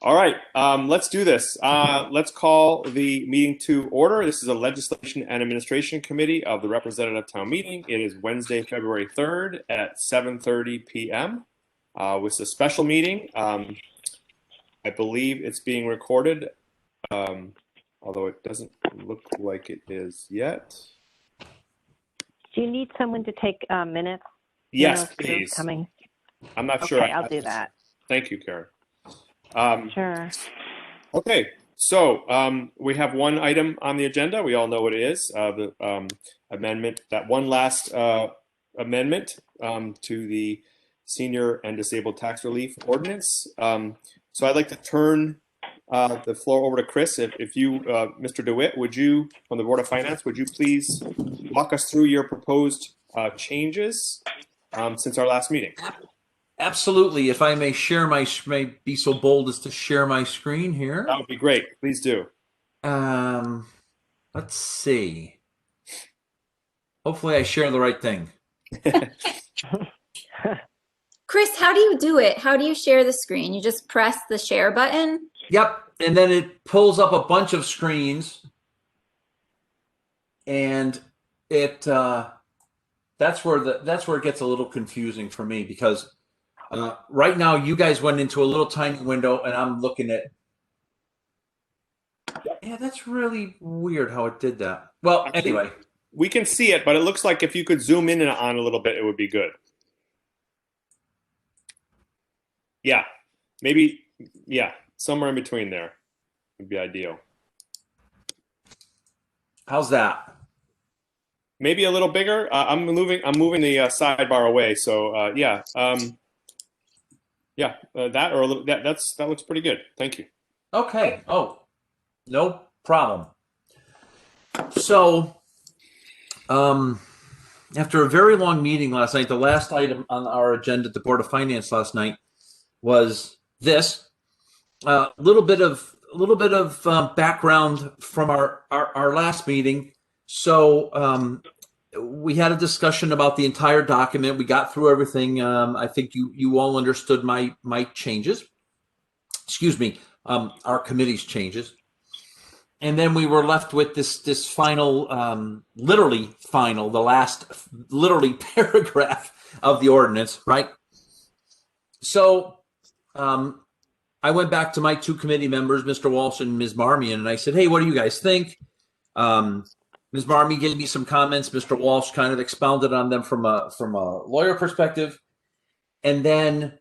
All right, let's do this. Let's call the meeting to order. This is a Legislation and Administration Committee of the Representative Town Meeting. It is Wednesday, February 3rd at 7:30 p.m. With a special meeting. I believe it's being recorded, although it doesn't look like it is yet. Do you need someone to take minutes? Yes, please. Coming. I'm not sure. Okay, I'll do that. Thank you, Karen. Sure. Okay, so we have one item on the agenda. We all know what it is, the amendment, that one last amendment to the Senior and Disabled Tax Relief Ordinance. So I'd like to turn the floor over to Chris. If you, Mr. DeWitt, would you, from the Board of Finance, would you please walk us through your proposed changes since our last meeting? Absolutely. If I may share may be so bold as to share my screen here. That would be great. Please do. Let's see. Hopefully I share the right thing. Chris, how do you do it? How do you share the screen? You just press the share button? Yep. And then it pulls up a bunch of screens. And it that's where it gets a little confusing for me, because right now you guys went into a little tiny window and I'm looking at, yeah, that's really weird how it did that. Well, anyway. We can see it, but it looks like if you could zoom in and on a little bit, it would be good. Yeah, maybe, yeah, somewhere in between there would be ideal. How's that? Maybe a little bigger. I'm moving the sidebar away. So yeah, yeah, that or a little. That looks pretty good. Thank you. Okay. Oh, no problem. So, after a very long meeting last night, the last item on our agenda at the Board of Finance last night was this. A little bit of background from our last meeting. So we had a discussion about the entire document. We got through everything. I think you all understood my changes. Excuse me, our committee's changes. And then we were left with this final, literally final, the last literally paragraph of the ordinance, right? So I went back to my two committee members, Mr. Walsh and Ms. Marmion, and I said, hey, what do you guys think? Ms. Marmion gave me some comments. Mr. Walsh kind of expounded on them from a lawyer perspective. And then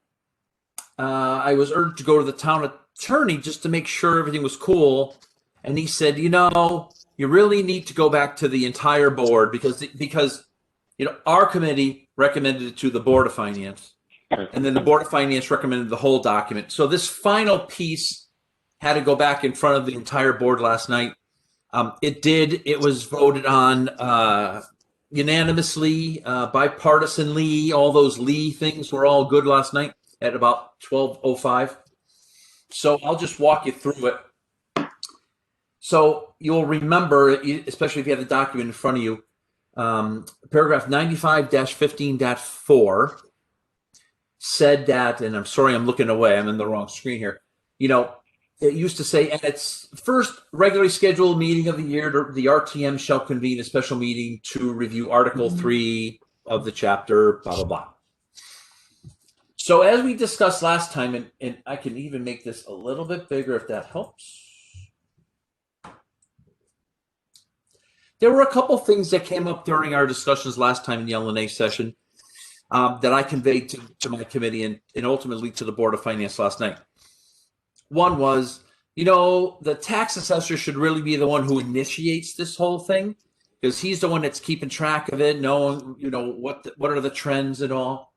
I was urged to go to the town attorney just to make sure everything was cool. And he said, you know, you really need to go back to the entire board because you know, our committee recommended it to the Board of Finance. And then the Board of Finance recommended the whole document. So this final piece had to go back in front of the entire board last night. It did. It was voted on unanimously, bipartisanly. All those Lee things were all good last night at about 12:05. So I'll just walk you through it. So you'll remember, especially if you have the document in front of you, paragraph 95-15.4 said that, and I'm sorry, I'm looking away. I'm in the wrong screen here. You know, it used to say, at its first regularly scheduled meeting of the year, the RTM shall convene a special meeting to review Article 3 of the chapter, blah, blah, blah. So as we discussed last time, and I can even make this a little bit bigger if that helps. There were a couple things that came up during our discussions last time in the L&A session that I conveyed to my committee and ultimately to the Board of Finance last night. One was, you know, the tax assessor should really be the one who initiates this whole thing because he's the one that's keeping track of it, knowing, you know, what are the trends and all.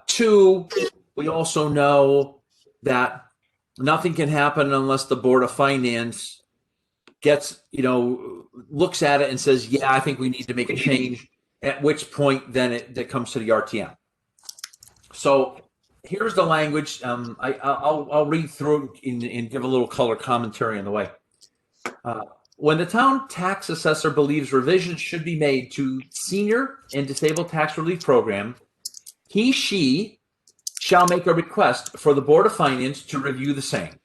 Two, we also know that nothing can happen unless the Board of Finance gets, you know, looks at it and says, yeah, I think we need to make a change, at which point then it comes to the RTM. So here's the language. I'll read through and give a little color commentary on the way. When the town tax assessor believes revisions should be made to senior and disabled tax relief program, she shall make a request for the Board of Finance to review the same.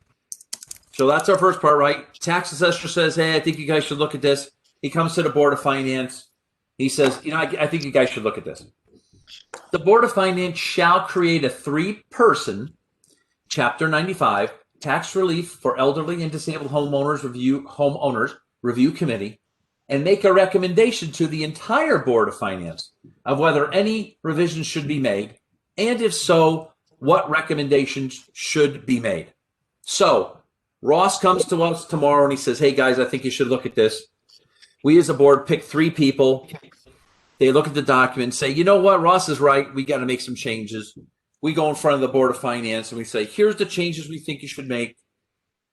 So that's our first part, right? Tax assessor says, hey, I think you guys should look at this. He comes to the Board of Finance. He says, I think you guys should look at this. The Board of Finance shall create a 3-person Chapter 95 tax relief for elderly and disabled homeowners review committee and make a recommendation to the entire Board of Finance of whether any revisions should be made, and if so, what recommendations should be made. So Ross comes to us tomorrow and he says, hey guys, I think you should look at this. We as a board pick 3 people. They look at the document and say, you know what, Ross is right. We got to make some changes. We go in front of the Board of Finance and we say, here's the changes we think you should make.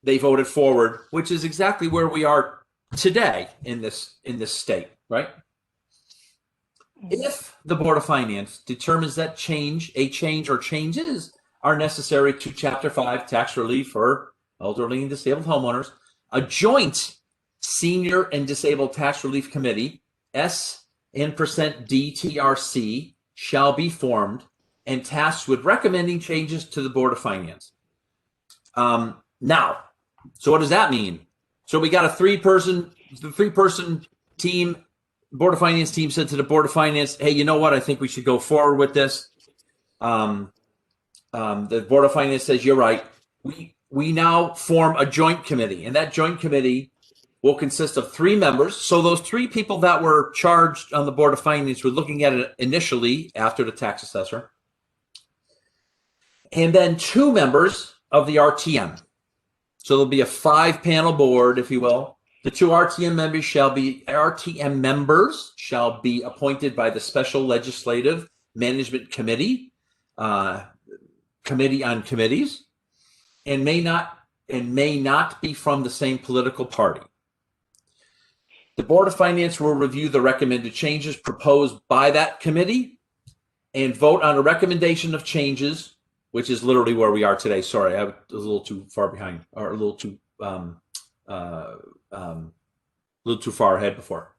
They voted forward, which is exactly where we are today in this state, right? If the Board of Finance determines that a change or changes are necessary to Chapter 5 tax relief for elderly and disabled homeowners, a joint Senior and Disabled Tax Relief Committee, S&DTRC, shall be formed and tasked with recommending changes to the Board of Finance. Now, so what does that mean? So we got a 3-person team. Board of Finance team said to the Board of Finance, hey, you know what? I think we should go forward with this. The Board of Finance says, you're right. We now form a joint committee, and that joint committee will consist of 3 members. So those 3 people that were charged on the Board of Finance were looking at it initially after the tax assessor. And then 2 members of the RTM. So there'll be a 5-panel board, if you will. The 2 RTM members shall be appointed by the Special Legislative Management Committee, Committee on Committees, and may not be from the same political party. The Board of Finance will review the recommended changes proposed by that committee and vote on a recommendation of changes, which is literally where we are today. Sorry, I was a little too far behind, or a little too far ahead before.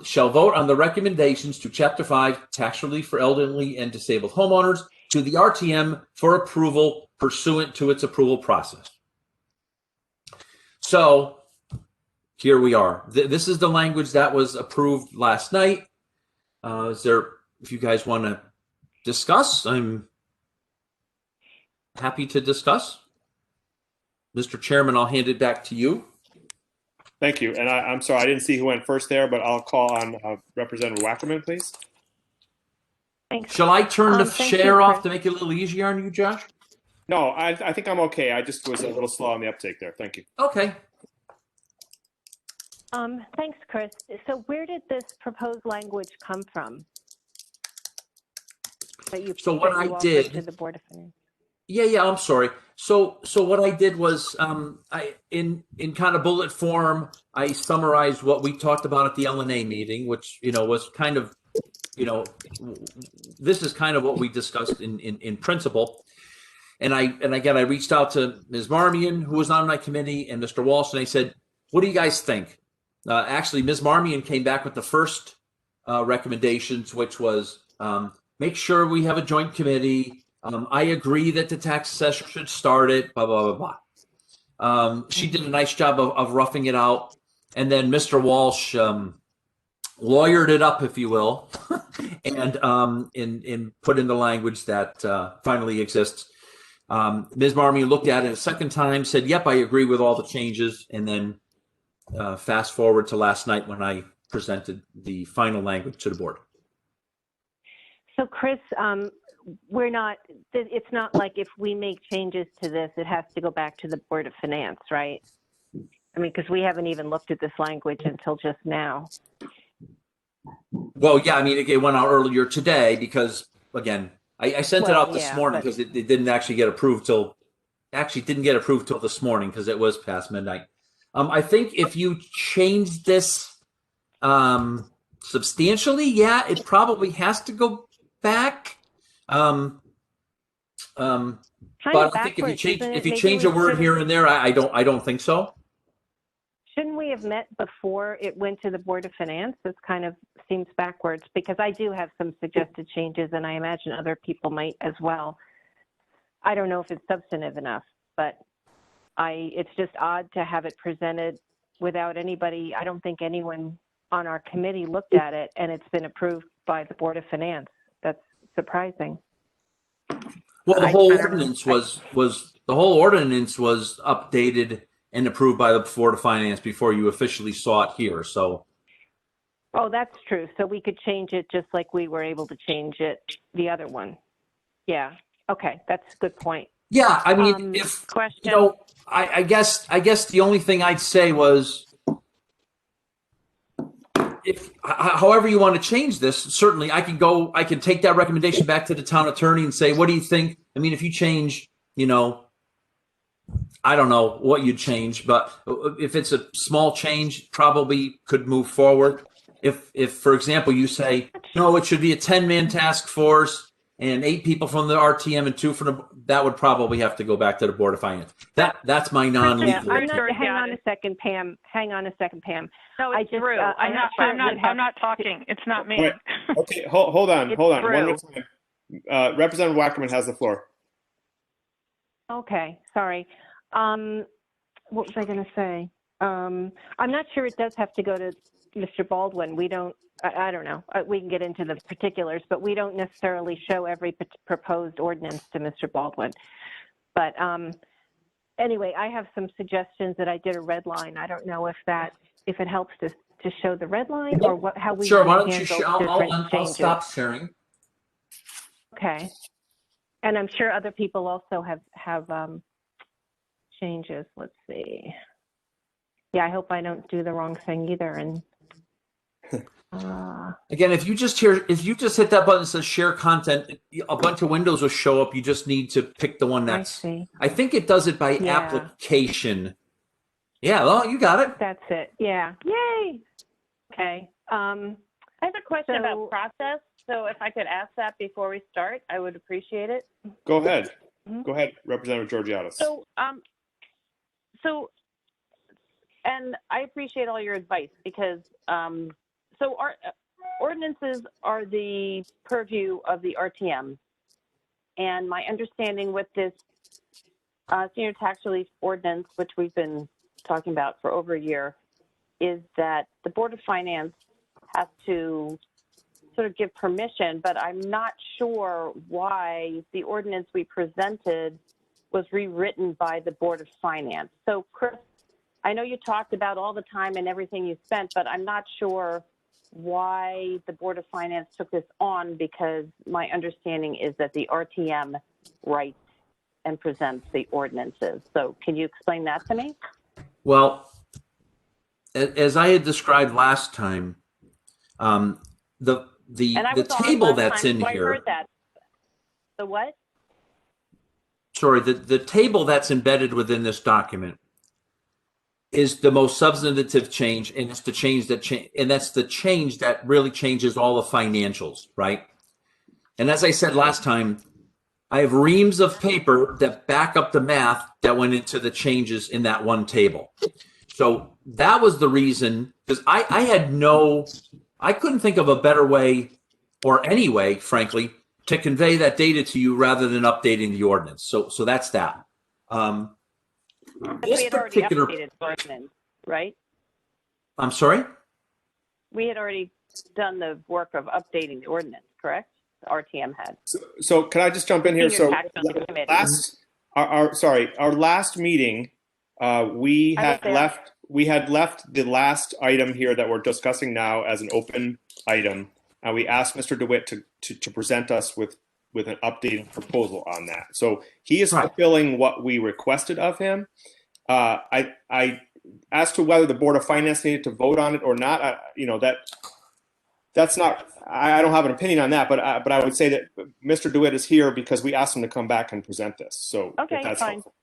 Shall vote on the recommendations to Chapter 5 tax relief for elderly and disabled homeowners to the RTM for approval pursuant to its approval process. So here we are. This is the language that was approved last night. If you guys want to discuss, I'm happy to discuss. Mr. Chairman, I'll hand it back to you. Thank you. And I'm sorry, I didn't see who went first there, but I'll call on Representative Wackerman, please. Thanks. Shall I turn the Thank share you, off Chris. to make it a little easier on you, Josh? No, I think I'm okay. I just was a little slow on the uptake there. Thank you. Okay. Thanks, Chris. So where did this proposed language come from? So what I did to the Board of Finance? Yeah, I'm sorry. So what I did was I in kind of bullet form, I summarized what we talked about at the LNA meeting, which was kind of this is kind of what we discussed in principle. And I reached out to Ms. Marmion, who was on my committee, and Mr. Walsh, and I said, what do you guys think? Actually, Ms. Marmion came back with the first recommendations, which was make sure we have a joint committee. I agree that the tax assessor should start it, blah, blah, blah, blah. She did a nice job of roughing it out. And then Mr. Walsh lawyered it up, if you will, and in put in the language that finally exists. Ms. Marmion looked at it a second time, said, yep, I agree with all the changes. And then fast forward to last night when I presented the final language to the board. So Chris, it's not like if we make changes to this, it has to go back to the Board of Finance, right? I mean, because we haven't even looked at this language until just now. Well, yeah, I mean, it went out earlier today because, again, I sent it out this morning because it didn't actually get approved till this morning because it was past midnight. I think if you change this substantially, yeah, it probably has to go back. But I think if you change a word here and there, I don't think so. Shouldn't we have met before it went to the Board of Finance? This kind of seems backwards because I do have some suggested changes and I imagine other people might as well. I don't know if it's substantive enough, but. it's just odd to have it presented without anybody. I don't think anyone on our committee looked at it, and it's been approved by the Board of Finance. That's surprising. Well, the I whole kinda- ordinance was updated and approved by the Board of Finance before you officially saw it here. So, Oh, that's true. So we could change it just like we were able to change it, the other one. Yeah. Okay. That's a good point. yeah, I mean, if Question. you know, I guess the only thing I'd say was, if however you want to change this, certainly I can take that recommendation back to the town attorney and say, what do you think? I mean, if you change, you know, I don't know what you'd change, but if it's a small change, probably could move forward. If for example, you say, no, it should be a 10-man task force and 8 people from the RTM and 2 from that would probably have to go back to the Board of Finance. That's my non-legal. I'm not, hang on a second, Pam. No, I it's just, Drew. I'm not sure it would have- I'm not talking. It's not me. Wait. Okay, hold on. It's One Drew. more time. Representative Wackerman has the floor. Okay, sorry. What was I going to say? I'm not sure it does have to go to Mr. Baldwin. We don't, I don't know. We can get into the particulars, but we don't necessarily show every proposed ordinance to Mr. Baldwin. But anyway, I have some suggestions that I did a red line. I don't know if it helps to show the red line or how we Sure, why want don't to you handle show? different I'll changes. stop sharing. Okay. And I'm sure other people also have changes. Let's see. Yeah, I hope I don't do the wrong thing either. And Again, if you just hit that button that says share content, a bunch of windows will show up. You just need to pick the one I that's. see. I think it does it by Yeah. application. Yeah, well, you got it. That's it. Yeah. Yay. Okay. I have a question So- about process. So if I could ask that before we start, I would appreciate it. Go ahead. Mhm. Go ahead, Representative Georgiadis. And I appreciate all your advice because, our ordinances are the purview of the RTM. And my understanding with this senior tax relief ordinance, which we've been talking about for over a year, is that the Board of Finance has to sort of give permission, but I'm not sure why the ordinance we presented was rewritten by the Board of Finance. So, Chris, I know you talked about all the time and everything you spent, but I'm not sure why the Board of Finance took this on, because my understanding is that the RTM writes and presents the ordinances. So can you explain that to me? Well, as I had described last time, the And I was on table last that's time, in so I here. heard that. The what? Sorry, the table that's embedded within this document is the most substantive change, and it's the change and that's the change that really changes all the financials, right? And as I said last time, I have reams of paper that back up the math that went into the changes in that one table. So that was the reason, because I couldn't think of a better way, or any way, frankly, to convey that data to you rather than updating the ordinance. So that's that. We had already updated the ordinance, right? I'm sorry? We had already done the work of updating the ordinance, correct? The RTM had. So can I just jump in here? Senior So tax relief committee. our last meeting, we I was had there. left the last item here that we're discussing now as an open item. And we asked Mr. DeWitt to present us with an updated proposal on that. So he is Right. fulfilling what we requested of him. I as to whether the Board of Finance needed to vote on it or not, that's not. I don't have an opinion on that, but I would say that Mr. DeWitt is here because we asked him to come back and present this. So Okay, if that's fine. helpful.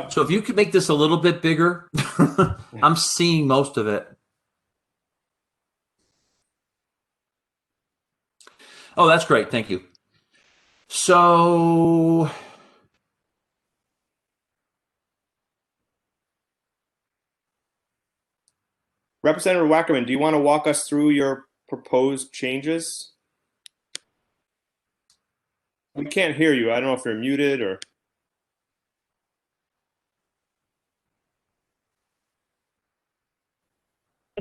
So if you could make this a little bit bigger, I'm seeing most of it. Oh, that's great. Thank you. So Representative Wackerman, do you want to walk us through your proposed changes? We can't hear you. I don't know if you're muted or.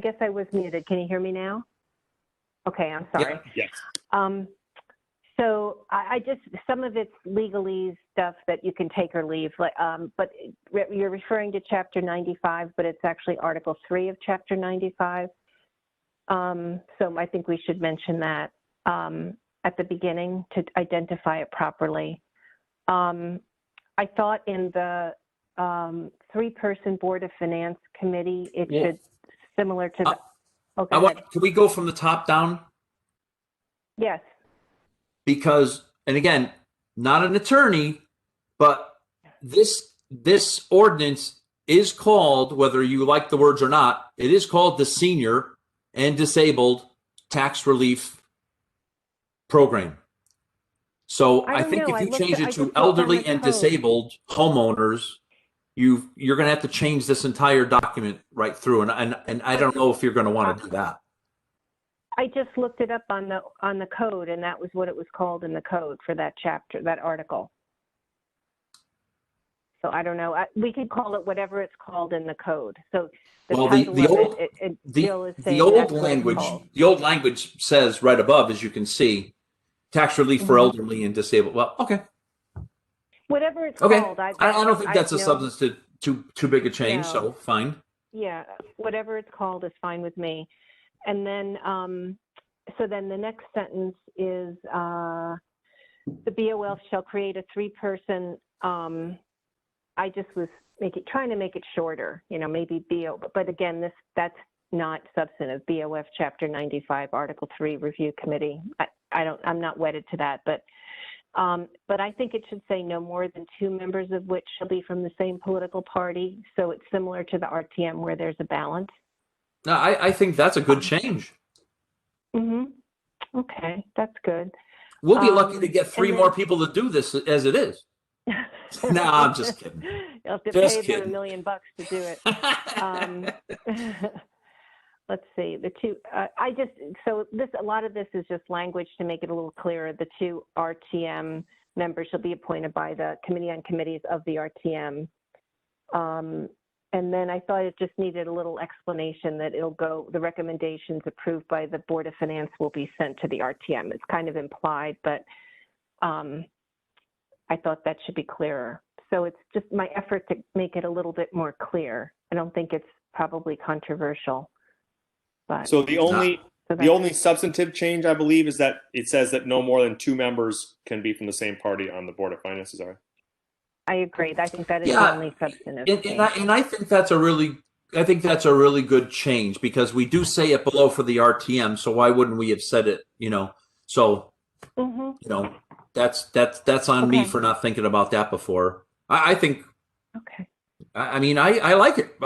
guess I was muted. Can you hear me now? Okay, I'm sorry. Yes. So I just, some of it's legalese stuff that you can take or leave, like, but you're referring to Chapter 95, but it's actually Article 3 of Chapter 95. So I think we should mention that at the beginning to identify it properly. I thought in the 3-person Board of Finance committee, it Yeah. should, similar to the, oh, go ahead. Can we go from the top down? Yes. Because, and again, not an attorney, but this ordinance is called, whether you like the words or not, it is called the Senior and Disabled Tax Relief Program. So I think know. if I you looked change at- I it to just looked on elderly the and code. disabled homeowners, you're going to have to change this entire document right through, and I don't know if you're going to want to do that. I just looked it up on the code, and that was what it was called in the code for that chapter, that article. So I don't know. We could call it whatever it's called in the code. So the Well, title the of old it Bill is the saying old that's what it's language called. the old language says right above, as you can see, tax relief for Mhm. elderly and disabled. Well, okay, Whatever it's okay. called. I don't think that's a know. substantive too big a change. No. So fine. Yeah, whatever it's called is fine with me. And then, so then the next sentence is, the BOL shall create a 3-person, I just was trying to make it shorter, maybe BO, but again, that's not substantive. BOF Chapter 95, Article 3 Review Committee. I'm not wedded to that, but I think it should say no more than 2 members of which shall be from the same political party. So it's similar to the RTM where there's a balance. No, I think that's a good change. Okay, that's good. We'll be lucky to get 3 and then- more people to do this as it is. No, I'm just kidding. You'll have to Just pay them kidding. $1 million to do it. Let's see, the 2, a lot of this is just language to make it a little clearer. The 2 RTM members shall be appointed by the Committee on Committees of the RTM. And then I thought it just needed a little explanation that the recommendations approved by the Board of Finance will be sent to the RTM. It's kind of implied, but I thought that should be clearer. So it's just my effort to make it a little bit more clear. I don't think it's probably controversial. But So the only substantive change, I believe, is that it says that no more than 2 members can be from the same party on the Board of Finance. Is that right? I agree. I think that is the only substantive change. And I think that's a really good change, because we do say it below for the RTM. So why wouldn't we have said it? So that's on me for not thinking about that before. I think. Okay. I mean, I like it.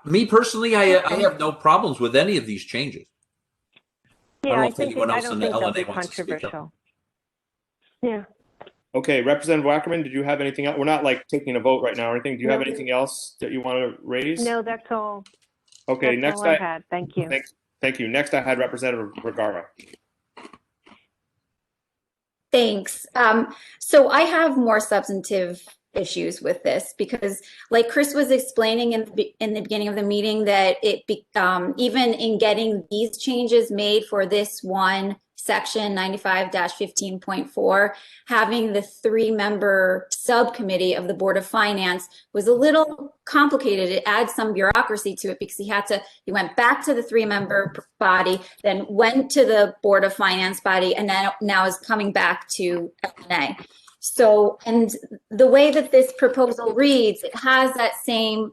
Me personally, I have no problems with any of these changes. Yeah, I don't know if anyone else in the they'll LNA be wants to speak up. controversial. Yeah. Okay, Representative Wackerman, did you have anything else? We're not like taking a vote right now or anything. Do you have anything else that you want to raise? No, that's all. Okay, That's next all I had. Thank you. Thank you. Next, I had Representative Vergara. Thanks. So I have more substantive issues with this because, like Chris was explaining in the beginning of the meeting, that even in getting these changes made for this one section 95-15.4, having the 3-member subcommittee of the Board of Finance was a little complicated. It adds some bureaucracy to it because he went back to the 3-member body, then went to the Board of Finance body, and now is coming back to LNA. So, and the way that this proposal reads, it has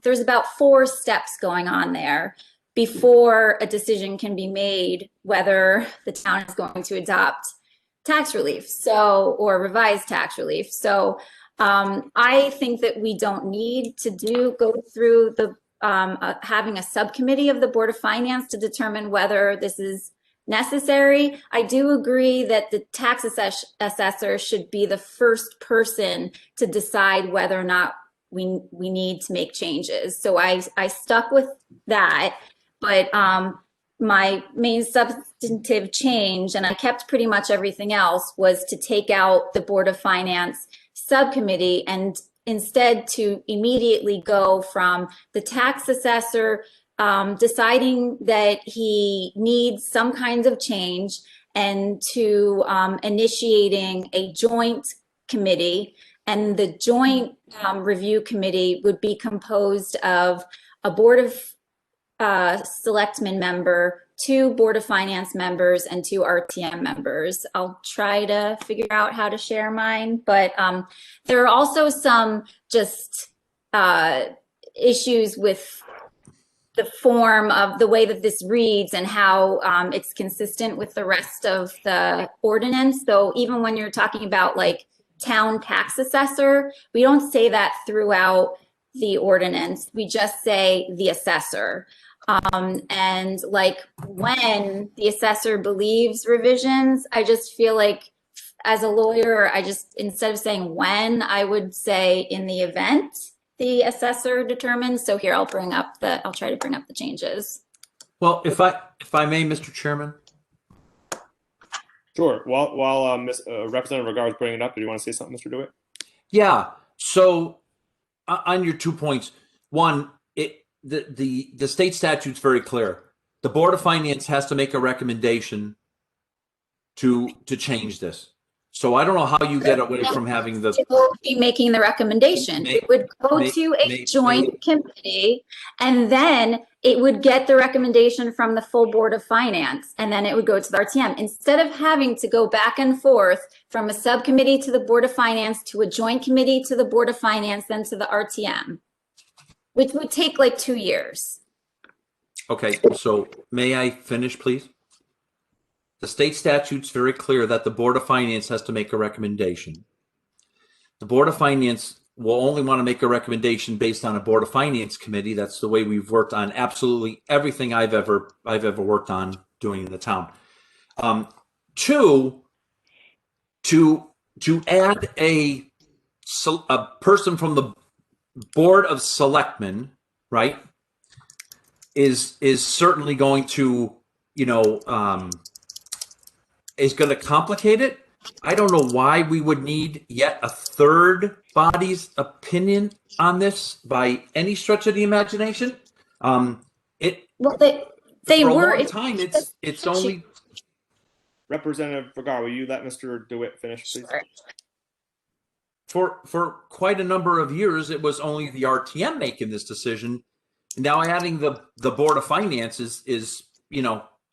there's about 4 steps going on there before a decision can be made whether the town is going to adopt tax relief, or revised tax relief. So I think that we don't need to go through the having a subcommittee of the Board of Finance to determine whether this is necessary. I do agree that the tax assessor should be the first person to decide whether or not we need to make changes. So I stuck with that. But my main substantive change, and I kept pretty much everything else, was to take out the Board of Finance subcommittee and instead to immediately go from the tax assessor deciding that he needs some kinds of change and to initiating a joint committee. And the joint review committee would be composed of a board of selectmen member, 2 board of finance members, and 2 RTM members. I'll try to figure out how to share mine, but there are also some just issues with the form of the way that this reads and how it's consistent with the rest of the ordinance. So even when you're talking about like town tax assessor, we don't say that throughout the ordinance. We just say the assessor. And like when the assessor believes revisions, I just feel like as a lawyer, I just, instead of saying when, I would say in the event the assessor determines. So here I'll try to bring up the changes. Well, if I may, Mr. Chairman. Sure. While Representative Vergara is bringing it up, do you want to say something, Mr. DeWitt? Yeah. So on your 2 points, one, the state statute's very clear. The Board of Finance has to make a recommendation to change this. So I don't know how you get away from having the. It will be making the recommendation. It would go to a joint committee, and then it would get the recommendation from the full Board of Finance, and then it would go to the RTM. Instead of having to go back and forth from a subcommittee to the Board of Finance to a joint committee to the Board of Finance, then to the RTM, which would take like 2 years. Okay, so may I finish, please? The state statute's very clear that the Board of Finance has to make a recommendation. The Board of Finance will only want to make a recommendation based on a Board of Finance committee. That's the way we've worked on absolutely everything I've ever worked on doing in the town. 2, to add a person from the Board of Selectmen, right, is certainly going to, is going to complicate it. I don't know why we would need yet a third body's opinion on this by any stretch of the imagination. Well, they for were a long time. It's only. Representative Vergara, will you let Mr. DeWitt finish, please? Sure. For quite a number of years, it was only the RTM making this decision. Now adding the Board of Finance is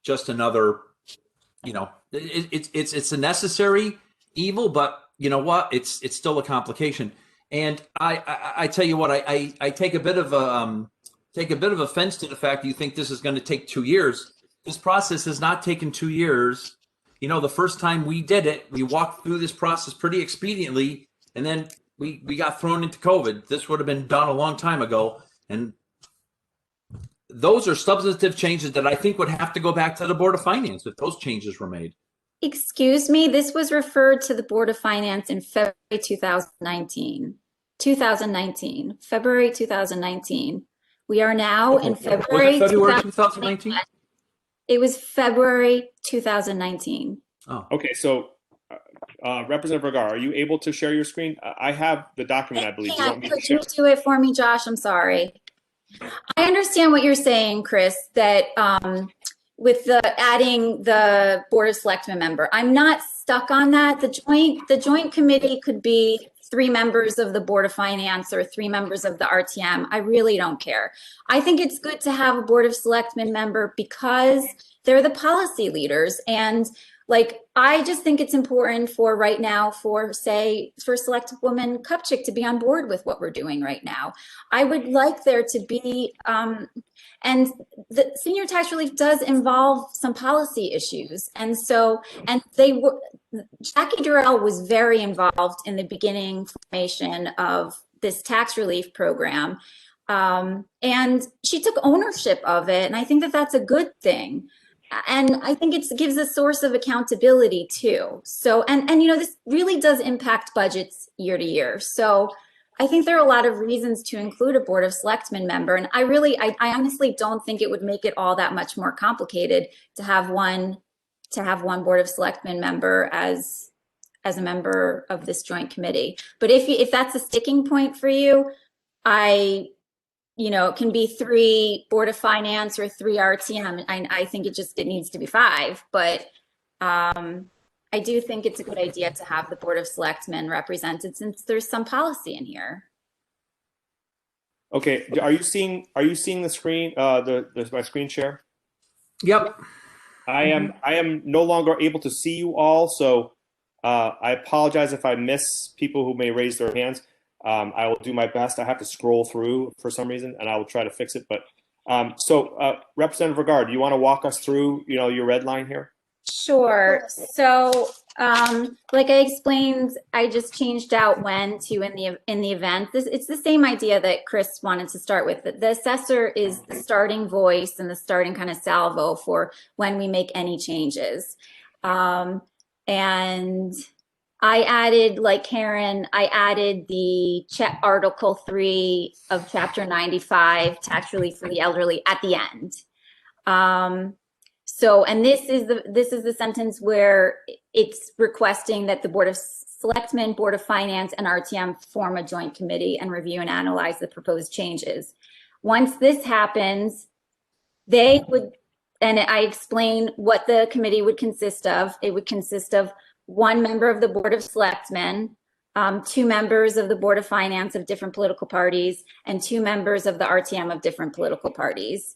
just another, it's a necessary evil, but you know what? It's still a complication. And I tell you what, I take a bit of offense to the fact that you think this is going to take 2 years. This process has not taken 2 years. The first time we did it, we walked through this process pretty expediently, and then we got thrown into COVID. This would have been done a long time ago. And those are substantive changes that I think would have to go back to the Board of Finance if those changes were made. Excuse me, this was referred to the Board of Finance in February 2019. February 2019. We are now in February. Was it February 2019? It was February 2019. Oh. Okay, so Representative Vergara, are you able to share your screen? I have the document, I believe. Do you want me to Could you share? do it for me, Josh? I'm sorry. I understand what you're saying, Chris, that with adding the Board of Selectmen member, I'm not stuck on that. The joint committee could be 3 members of the Board of Finance or 3 members of the RTM. I really don't care. I think it's good to have a Board of Selectmen member because they're the policy leaders. And like, I just think it's important for right now for Select Woman Kupchik to be on board with what we're doing right now. I would like there to be, and the senior tax relief does involve some policy issues. And so, Jackie Durrell was very involved in the beginning formation of this tax relief program. And she took ownership of it. And I think that that's a good thing. And I think it gives a source of accountability too. So, and this really does impact budgets year to year. So I think there are a lot of reasons to include a Board of Selectmen member. And I honestly don't think it would make it all that much more complicated to have one Board of Selectmen member as a member of this joint committee. But if that's a sticking point for you, I you know, it can be 3 Board of Finance or 3 RTM. I think it needs to be 5, but I do think it's a good idea to have the Board of Selectmen represented since there's some policy in here. Okay, are you seeing the screen, my screen share? Yep. I am no longer able to see you all, so I apologize if I miss people who may raise their hands. I will do my best. I have to scroll through for some reason, and I will try to fix it. But Representative Regard, do you want to walk us through, your red line here? Sure. So, like I explained, I just changed out when to in the event. It's the same idea that Chris wanted to start with. The assessor is the starting voice and the starting kind of salvo for when we make any changes. And I added, like Karen, I added the Article 3 of Chapter 95, tax relief for the elderly, at the end. So, and this is the sentence where it's requesting that the Board of Selectmen, Board of Finance, and RTM form a joint committee and review and analyze the proposed changes. Once this happens, they would, and I explain what the committee would consist of. It would consist of 1 member of the Board of Selectmen, 2 members of the Board of Finance of different political parties, and 2 members of the RTM of different political parties.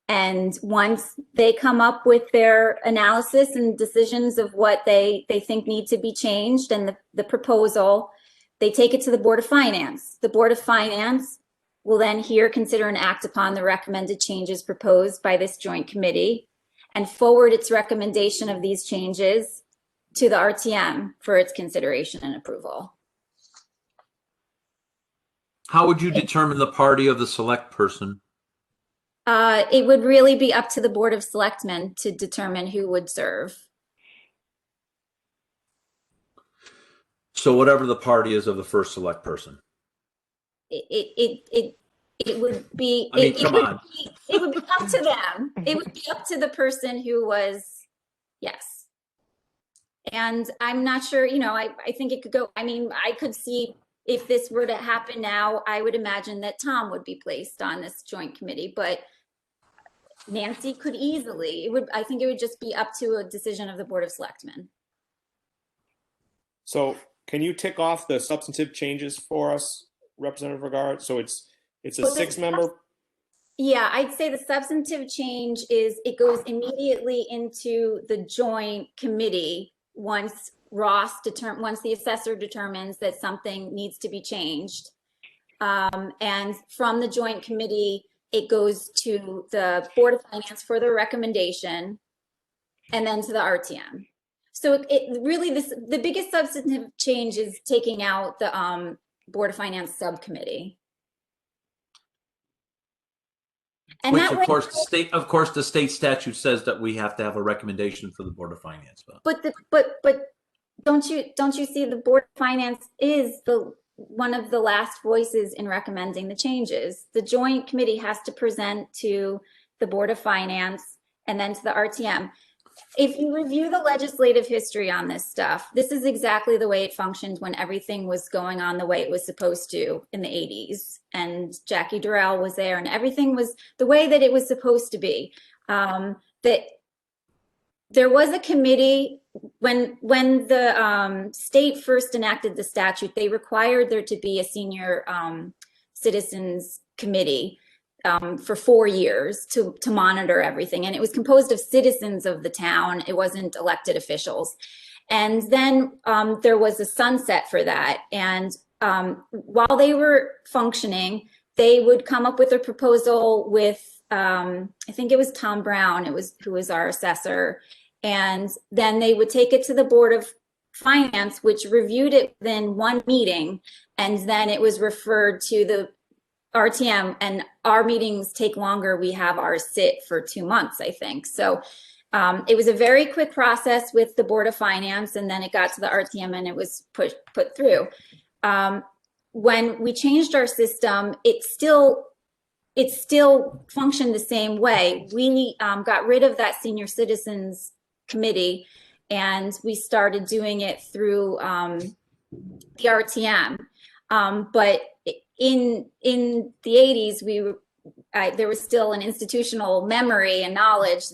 And once they come up with their analysis and decisions of what they think need to be changed and the proposal, they take it to the Board of Finance. The Board of Finance will then consider and act upon the recommended changes proposed by this joint committee and forward its recommendation of these changes to the RTM for its consideration and approval. How would you determine the party of the select person? It would really be up to the Board of Selectmen to determine who would serve. So whatever the party is of the first select person. It would be. I mean, come on. It would be up to them. It would be up to the person who was, yes. And I'm not sure. I think it could go. I mean, I could see if this were to happen now. I would imagine that Tom would be placed on this joint committee, but Nancy could easily. I think it would just be up to a decision of the Board of Selectmen. So can you tick off the substantive changes for us, Representative Regard? So it's a 6-member. Yeah, I'd say the substantive change is it goes immediately into the joint committee once once the assessor determines that something needs to be changed. And from the joint committee, it goes to the Board of Finance for their recommendation, and then to the RTM. So it really, the biggest substantive change is taking out the Board of Finance subcommittee. And Which, that of way, course, the state statute says that we have to have a recommendation for the Board of Finance. but don't you see the Board of Finance is one of the last voices in recommending the changes. The joint committee has to present to the Board of Finance and then to the RTM. If you review the legislative history on this stuff, this is exactly the way it functioned when everything was going on the way it was supposed to in the 80s. And Jackie Durrell was there and everything was the way that it was supposed to be. That there was a committee when the state first enacted the statute, they required there to be a senior citizens committee for 4 years to monitor everything. And it was composed of citizens of the town. It wasn't elected officials. And then there was a sunset for that. And while they were functioning, they would come up with a proposal with, I think it was Tom Brown, who was our assessor. And then they would take it to the Board of Finance, which reviewed it within 1 meeting. And then it was referred to the RTM, and our meetings take longer. We have ours sit for 2 months, I think. So it was a very quick process with the Board of Finance, and then it got to the RTM and it was put through. When we changed our system, it still functioned the same way. We got rid of that senior citizens committee, and we started doing it through the RTM. But in the 80s, there was still an institutional memory and knowledge,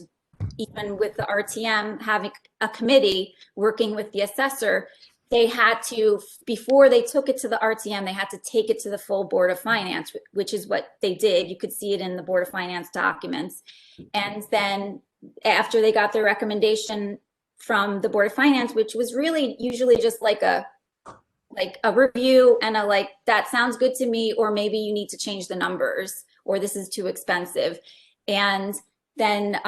even with the RTM having a committee working with the assessor. They had to, before they took it to the RTM, they had to take it to the full Board of Finance, which is what they did. You could see it in the Board of Finance documents. And then after they got their recommendation from the Board of Finance, which was really usually just like a review and that sounds good to me, or maybe you need to change the numbers, or this is too expensive. And then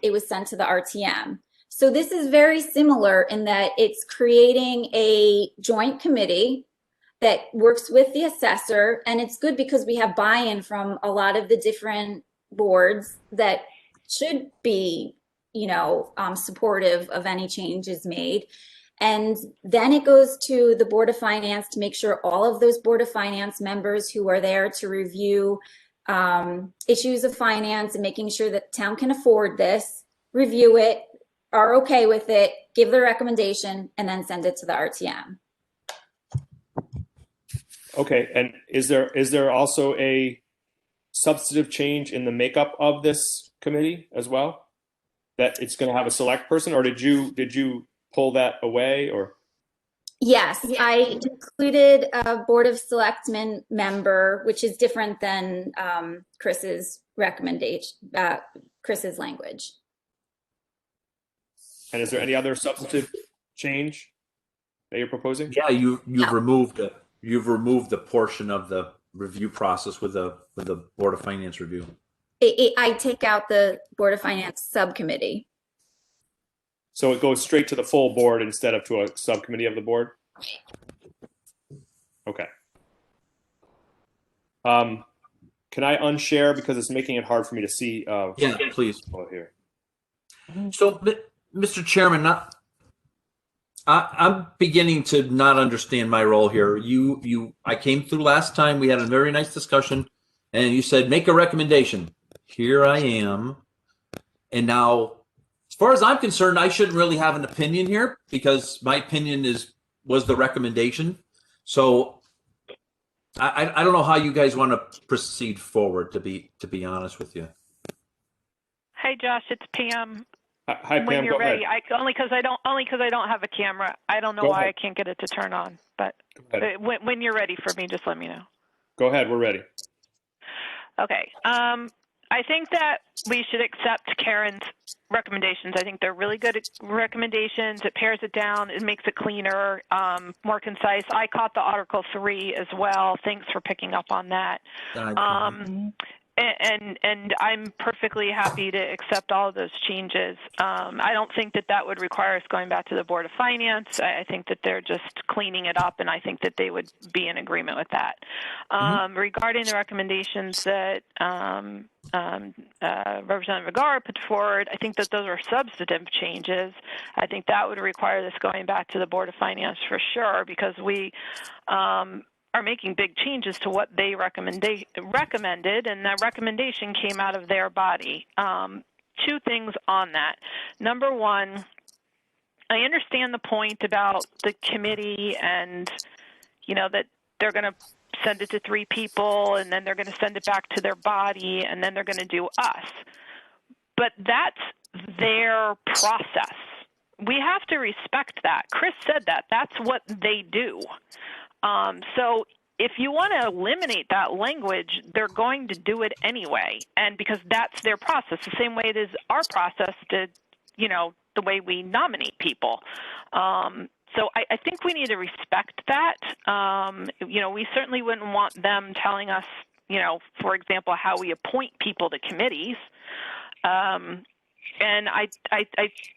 it was sent to the RTM. So this is very similar in that it's creating a joint committee that works with the assessor, and it's good because we have buy-in from a lot of the different boards that should be, supportive of any changes made. And then it goes to the Board of Finance to make sure all of those Board of Finance members who are there to review issues of finance and making sure that the town can afford this, review it, are okay with it, give the recommendation, and then send it to the RTM. Okay, and is there also a substantive change in the makeup of this committee as well? That it's going to have a select person, or did you pull that away, or? Yes, I included a Board of Selectmen member, which is different than Chris's recommendation, Chris's language. And is there any other substantive change that you're proposing? Yeah, you've No. removed the portion of the review process with the Board of Finance review. I take out the Board of Finance subcommittee. So it goes straight to the full board instead of to a subcommittee of the board? Okay. Can I unshare because it's making it hard for me to see? Yeah, please. Here. So, Mr. Chairman, I'm beginning to not understand my role here. I came through last time. We had a very nice discussion, and you said make a recommendation. Here I am, and now, as far as I'm concerned, I shouldn't really have an opinion here because my opinion was the recommendation. So, I don't know how you guys want to proceed forward. To be honest with you. Hey, Josh, it's Pam. Hi, Pam. When you're go ready, ahead. only because I don't have a camera. I don't know Go why ahead. I can't get it to turn on. But Go ahead. when you're ready for me, just let me know. Go ahead. We're ready. Okay. I think that we should accept Karen's recommendations. I think they're really good recommendations. It pares it down. It makes it cleaner, more concise. I caught the Article 3 as well. Thanks for picking up on that. And I'm perfectly happy to accept all of those changes. I don't think that would require us going back to the Board of Finance. I think that they're just cleaning it up, and I think that they would be in agreement with that. Regarding the recommendations that Representative Vergara put forward, I think that those are substantive changes. I think that would require this going back to the Board of Finance for sure, because we are making big changes to what they recommended, and that recommendation came out of their body. Two things on that. Number one, I understand the point about the committee and, that they're going to send it to 3 people, and then they're going to send it back to their body, and then they're going to do us. But that's their process. We have to respect that. Chris said that. That's what they do. So if you want to eliminate that language, they're going to do it anyway. And because that's their process, the same way it is our process to, the way we nominate people. So I think we need to respect that. We certainly wouldn't want them telling us, for example, how we appoint people to committees. And I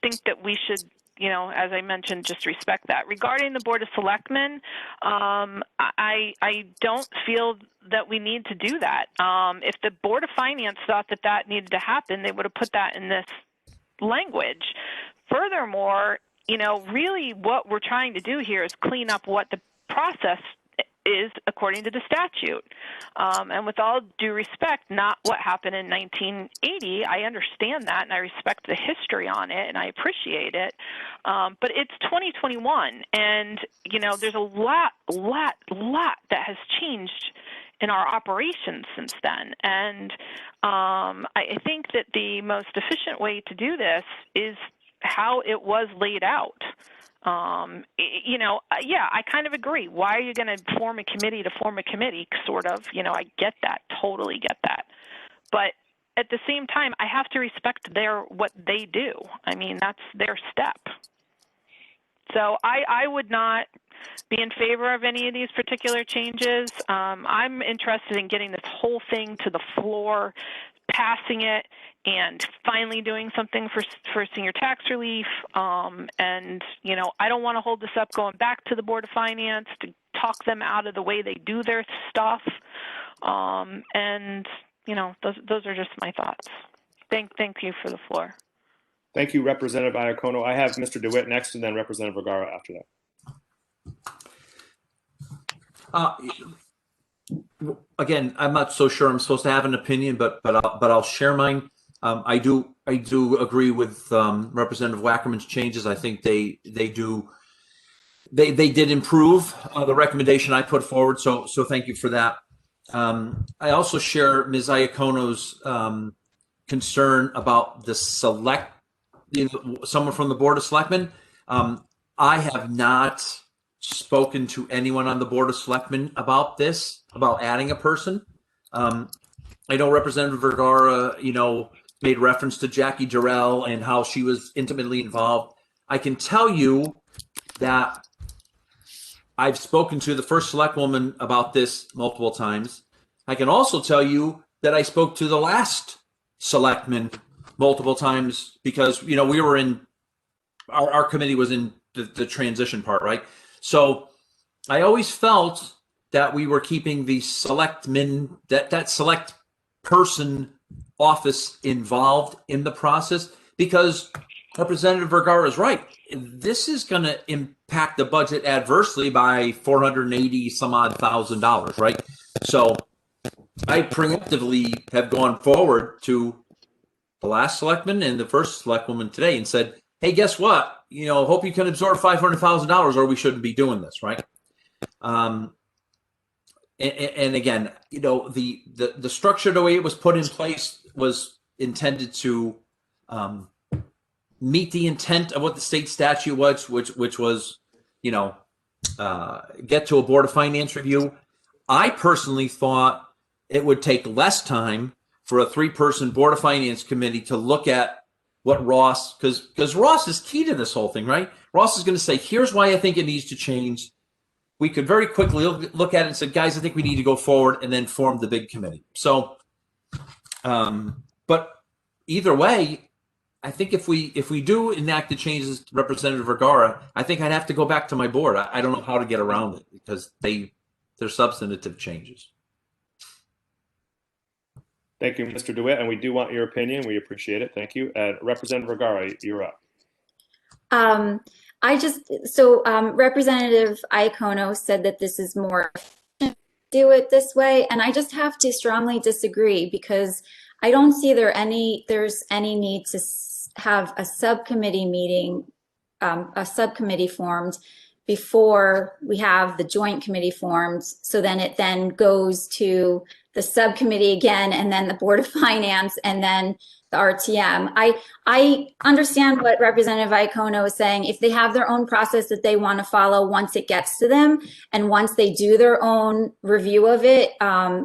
think that we should, as I mentioned, just respect that. Regarding the Board of Selectmen, I don't feel that we need to do that. If the Board of Finance thought that needed to happen, they would have put that in this language. Furthermore, really what we're trying to do here is clean up what the process is according to the statute. And with all due respect, not what happened in 1980. I understand that, and I respect the history on it, and I appreciate it. But it's 2021, and, there's a lot that has changed in our operations since then. And I think that the most efficient way to do this is how it was laid out. Yeah, I kind of agree. Why are you going to form a committee to form a committee? Sort of, I get that, totally get that. But at the same time, I have to respect what they do. I mean, that's their step. So I would not be in favor of any of these particular changes. I'm interested in getting this whole thing to the floor, passing it, and finally doing something for senior tax relief. And, I don't want to hold this up going back to the Board of Finance to talk them out of the way they do their stuff. Those are just my thoughts. Thank you for the floor. Thank you, Representative Iacono. I have Mr. DeWitt next and then Representative Vergara after that. Again, I'm not so sure I'm supposed to have an opinion, but I'll share mine. I do agree with Representative Wackerman's changes. I think they did improve the recommendation I put forward. So thank you for that. I also share Ms. Iacono's concern about the someone from the Board of Selectmen. I have not spoken to anyone on the Board of Selectmen about adding a person. I know Representative Vergara, made reference to Jackie Jarrell and how she was intimately involved. I can tell you that I've spoken to the first select woman about this multiple times. I can also tell you that I spoke to the last selectman multiple times because, we were in, our committee was in the transition part, right? So I always felt that we were keeping the selectmen, that select person office involved in the process because Representative Vergara is right. This is going to impact the budget adversely by $480 some odd thousand, right? So I preemptively have gone forward to the last selectman and the first selectwoman today and said, hey, guess what? Hope you can absorb $500,000 or we shouldn't be doing this, right? And again, the structure, the way it was put in place was intended to meet the intent of what the state statute was, which was, get to a Board of Finance review. I personally thought it would take less time for a 3-person Board of Finance committee to look at what Ross, because Ross is key to this whole thing, right? Ross is going to say, here's why I think it needs to change. We could very quickly look at it and say, guys, I think we need to go forward, and then form the big committee. So, but either way, I think if we do enact the changes, Representative Vergara, I think I'd have to go back to my board. I don't know how to get around it because they're substantive changes. Thank you, Mr. DeWitt, and we do want your opinion. We appreciate it. Thank you. Representative Vergara, you're up. Representative Iacono said that this is more efficient to do it this way, and I just have to strongly disagree because I don't see there's any need to have a subcommittee meeting, a subcommittee formed before we have the joint committee formed. So then it then goes to the subcommittee again, and then the Board of Finance, and then the RTM. I understand what Representative Iacono is saying. If they have their own process that they want to follow once it gets to them, and once they do their own review of it,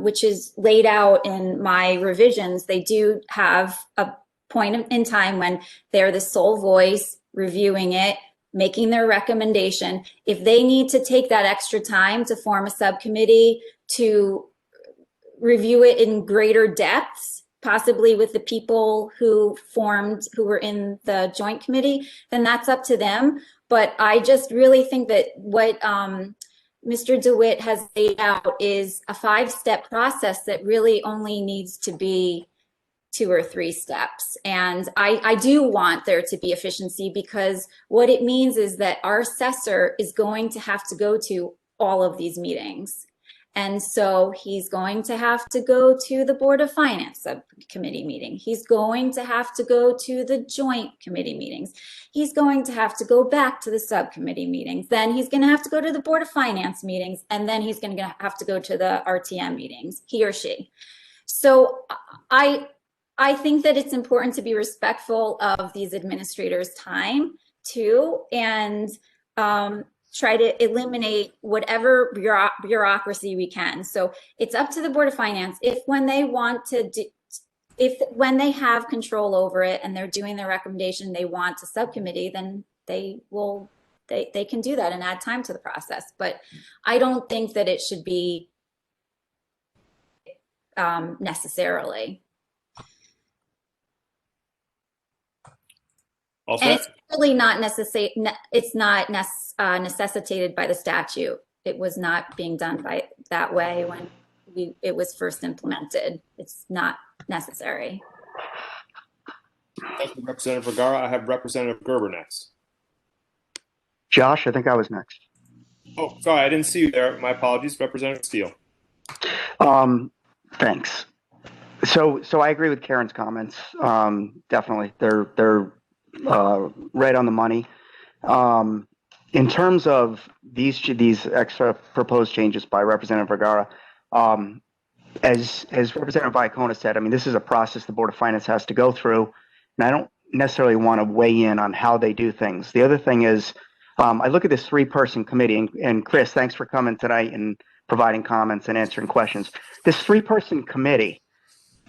which is laid out in my revisions, they do have a point in time when they're the sole voice reviewing it, making their recommendation. If they need to take that extra time to form a subcommittee to review it in greater depths, possibly with the people who were in the joint committee, then that's up to them. But I just really think that what Mr. DeWitt has laid out is a 5-step process that really only needs to be 2 or 3 steps. And I do want there to be efficiency, because what it means is that our assessor is going to have to go to all of these meetings. And so he's going to have to go to the Board of Finance subcommittee meeting. He's going to have to go to the joint committee meetings. He's going to have to go back to the subcommittee meetings. Then he's going to have to go to the Board of Finance meetings. And then he's going to have to go to the RTM meetings, he or she. So I think that it's important to be respectful of these administrators' time too, and try to eliminate whatever bureaucracy we can. So it's up to the Board of Finance. If when they want to do, when they have control over it and they're doing the recommendation they want to subcommittee, then they can do that and add time to the process. But I don't think that it should be necessarily. And it's really not necessary. It's not necessitated by the statute. It was not being done by that way when it was first implemented. It's not necessary. Thank you, Representative Vergara. I have Representative Gerber next. Josh, I think I was next. Oh, sorry, I didn't see you there. My apologies, Representative Steele. Thanks. So I agree with Karen's comments. Definitely, they're right on the money. In terms of these extra proposed changes by Representative Vergara, as Representative Viacona said, I mean, this is a process the Board of Finance has to go through, and I don't necessarily want to weigh in on how they do things. The other thing is, I look at this 3-person committee, and Chris, thanks for coming tonight and providing comments and answering questions. This 3-person committee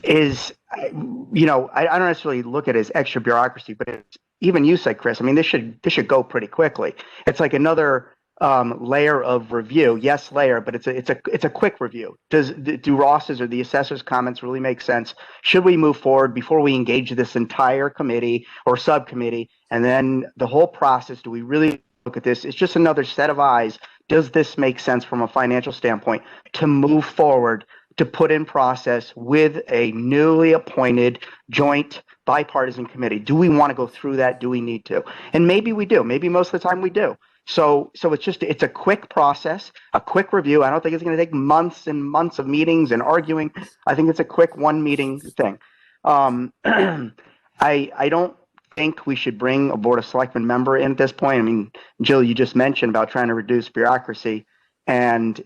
is, I don't necessarily look at it as extra bureaucracy, but it's, even you said, Chris, I mean, this should go pretty quickly. It's like another layer of review. Yes, layer, but it's a quick review. Do Ross's or the assessor's comments really make sense? Should we move forward before we engage this entire committee or subcommittee? And then the whole process, do we really look at this? It's just another set of eyes. Does this make sense from a financial standpoint to move forward, to put in process with a newly appointed joint bipartisan committee? Do we want to go through that? Do we need to? And maybe we do. Maybe most of the time we do. So it's a quick process, a quick review. I don't think it's going to take months and months of meetings and arguing. I think it's a quick 1 meeting thing. I don't think we should bring a Board of Selectmen member in at this point. I mean, Jill, you just mentioned about trying to reduce bureaucracy and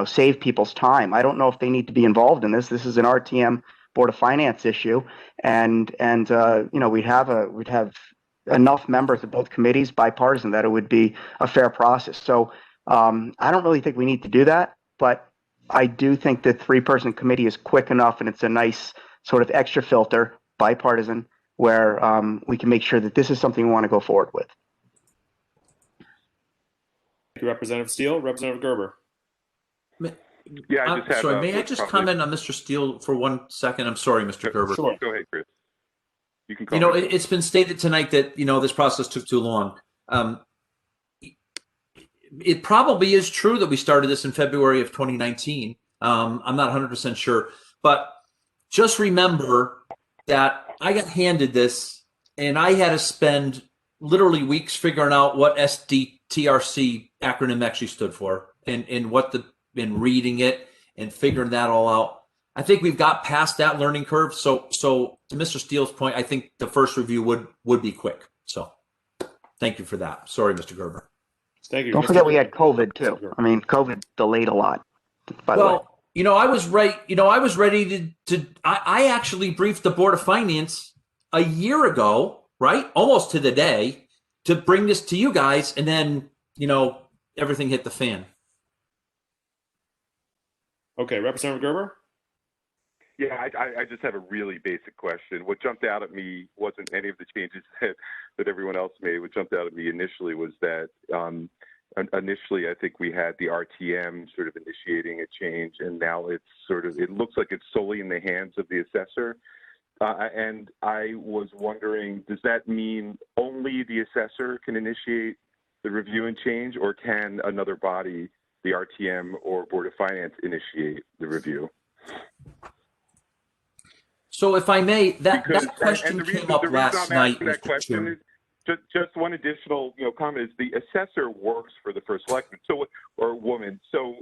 save people's time. I don't know if they need to be involved in this. This is an RTM Board of Finance issue, and we'd have enough members of both committees, bipartisan, that it would be a fair process. So I don't really think we need to do that, but I do think the 3-person committee is quick enough, and it's a nice sort of extra filter, bipartisan, where we can make sure that this is something we want to go forward with. Thank you, Representative Steele. Representative Gerber. Yeah, I just have. Sorry, may I just comment on Mr. Steele for 1 second? I'm sorry, Mr. Gerber. Sure. Go ahead, Chris. You can call. It's been stated tonight that this process took too long. It probably is true that we started this in February of 2019. I'm not 100% sure, but just remember that I got handed this, and I had to spend literally weeks figuring out what SDTRC acronym actually stood for, and and reading it and figuring that all out. I think we've got past that learning curve. So to Mr. Steele's point, I think the first review would be quick. So thank you for that. Sorry, Mr. Gerber. Thank you. Don't forget we had COVID too. I mean, COVID delayed a lot, by the way. I was right. I was ready I actually briefed the Board of Finance a year ago, right? Almost to the day, to bring this to you guys. And then, everything hit the fan. Okay, Representative Gerber. Yeah, I just have a really basic question. What jumped out at me wasn't any of the changes that everyone else made. What jumped out at me initially was that initially I think we had the RTM sort of initiating a change, and now it looks like it's solely in the hands of the assessor. And I was wondering, does that mean only the assessor can initiate the review and change, or can another body, the RTM or Board of Finance, initiate the review? So if I may, that question came up last night, Mr. Chairman. just one additional, comment is the assessor works for the first selectman, or woman. So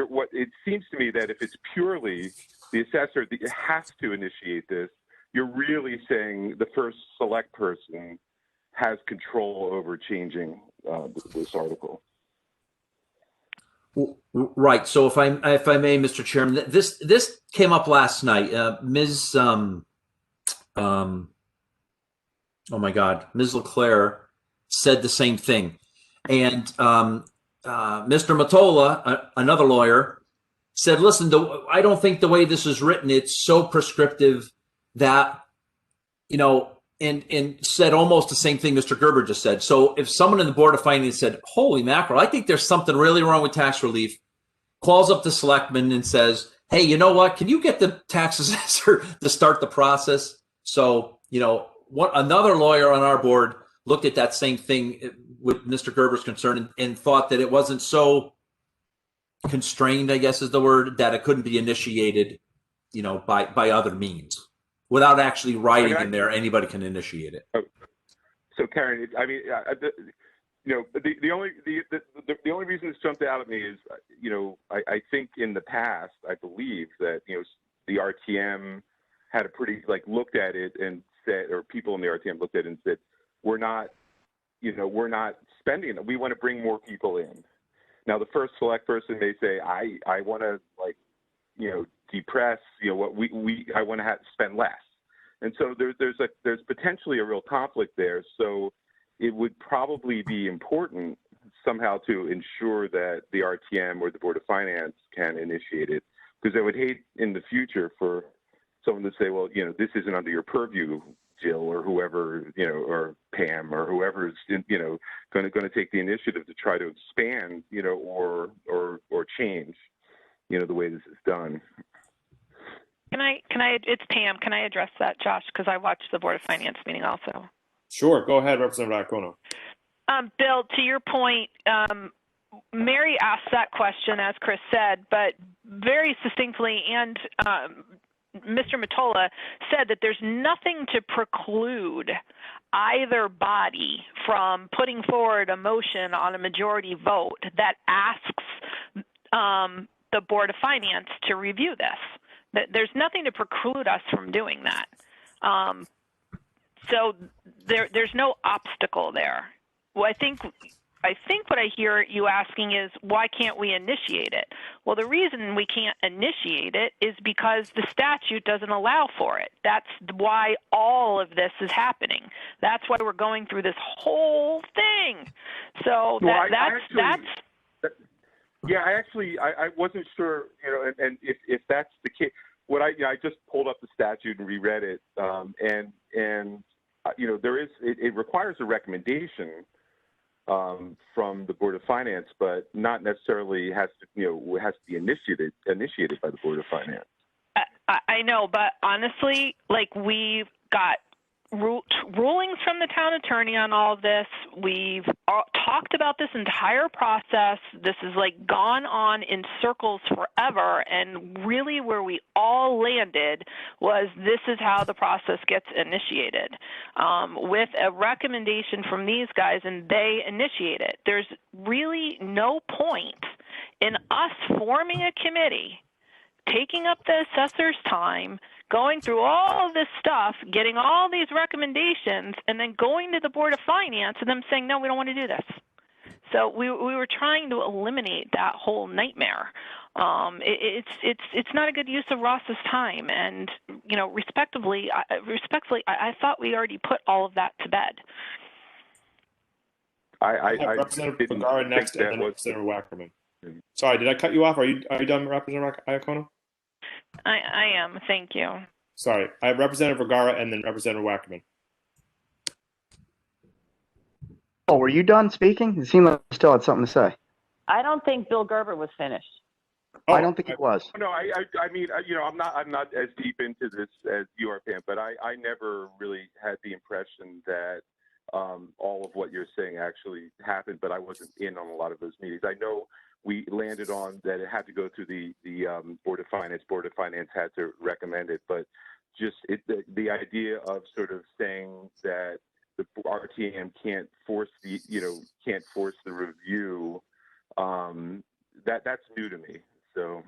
what it seems to me that if it's purely the assessor that has to initiate this, you're really saying the first select person has control over changing this article. Right. So if I may, Mr. Chairman, this came up last night. Ms. Oh my God, Ms. LeClaire said the same thing, and Mr. Matola, another lawyer, said, "Listen, I don't think the way this is written, it's so prescriptive that, and said almost the same thing Mr. Gerber just said. So if someone in the Board of Finance said, holy mackerel, I think there's something really wrong with tax relief, calls up the selectman and says, hey, you know what? Can you get the tax assessor to start the process? So, another lawyer on our board looked at that same thing with Mr. Gerber's concern and thought that it wasn't so constrained, I guess is the word, that it couldn't be initiated, by other means. Without actually writing in there, anybody can initiate it. So Karen, the only reason this jumped out at me is, I think in the past, I believe that, the RTM had a pretty, looked at it and said, or people in the RTM looked at it and said, we're not spending it. We want to bring more people in. Now, the first select person may say, I want to, depress, what I want to spend less. And so there's potentially a real conflict there. So it would probably be important somehow to ensure that the RTM or the Board of Finance can initiate it, because I would hate in the future for someone to say, well, this isn't under your purview, Jill, or whoever, or Pam, or whoever is, going to take the initiative to try to expand, or change, the way this is done. Can I, it's Pam, can I address that, Josh? Because I watched the Board of Finance meeting also. Sure, go ahead, Representative Iacono. Bill, to your point, Mary asked that question, as Chris said, but very succinctly, and Mr. Matola said that there's nothing to preclude either body from putting forward a motion on a majority vote that asks the Board of Finance to review this. There's nothing to preclude us from doing that. So there's no obstacle there. Well, I think what I hear you asking is, why can't we initiate it? Well, the reason we can't initiate it is because the statute doesn't allow for it. That's why all of this is happening. That's why we're going through this whole thing. So I wasn't sure, and if that's the case, I just pulled up the statute and reread it, and it requires a recommendation from the Board of Finance, but not necessarily has to be initiated by the Board of Finance. I know, but honestly, we've got rulings from the town attorney on all of this. We've talked about this entire process. This has gone on in circles forever, and really where we all landed was this is how the process gets initiated, with a recommendation from these guys, and they initiate it. There's really no point in us forming a committee, taking up the assessor's time, going through all of this stuff, getting all these recommendations, and then going to the Board of Finance and them saying, no, we don't want to do this. So we were trying to eliminate that whole nightmare. It's not a good use of Ross's time, and respectfully, I thought we already put all of that to bed. Representative Vergara next, and then Representative Wackerman. Sorry, did I cut you off? Are you done, Representative Iacono? I am. Thank you. Sorry, I have Representative Vergara and then Representative Wackerman. Oh, were you done speaking? It seemed like you still had something to say. I don't think Bill Gerber was finished. Oh, I don't think it was. No, I mean, I'm not as deep into this as you are, Pam, but I never really had the impression that all of what you're saying actually happened, but I wasn't in on a lot of those meetings. I know we landed on that it had to go through the Board of Finance. Board of Finance had to recommend it, but just the idea of sort of saying that the RTM can't force the review. That's new to me. So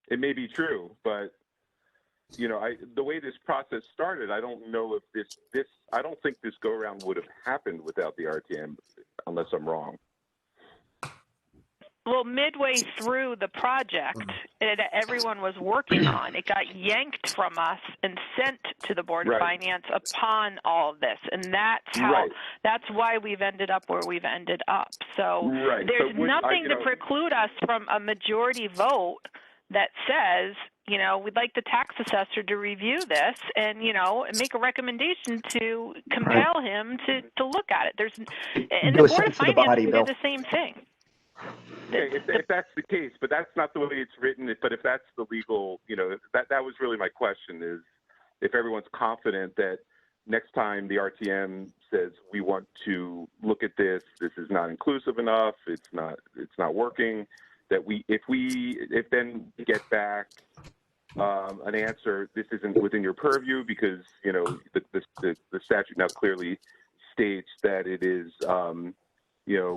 it may be true, but the way this process started, I don't know if I don't think this go around would have happened without the RTM, unless I'm wrong. Well, midway through the project that everyone was working on, it got yanked from us and sent to the Board of Finance upon all of this. And that's why we've ended up where we've ended up. So there's nothing to preclude us from a majority vote that says, we'd like the tax assessor to review this and, make a recommendation to compel him to look at it. And the Board of Finance will do the same thing. Okay, if that's the case, but that's not the way it's written. But if that's the legal, that was really my question: is if everyone's confident that next time the RTM says we want to look at this is not inclusive enough, it's not working, that if then we get back an answer, this isn't within your purview because the statute now clearly states that it is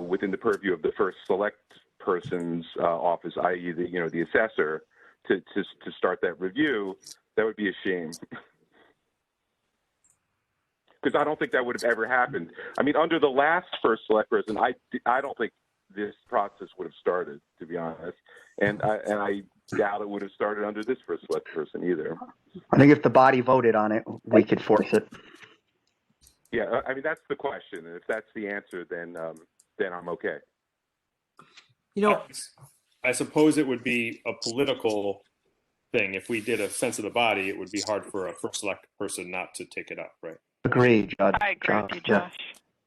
within the purview of the first select person's office, i.e. the assessor, to start that review. That would be a shame. Because I don't think that would have ever happened. I mean, under the last first select person, I don't think this process would have started, to be honest, and I doubt it would have started under this first select person either. I think if the body voted on it, we could force it. Yeah, I mean that's the question, and if that's the answer, then I'm okay. I suppose it would be a political thing. If we did a sense of the body, it would be hard for a first select person not to take it up, right? Agreed, Judge. I agree with you, Josh.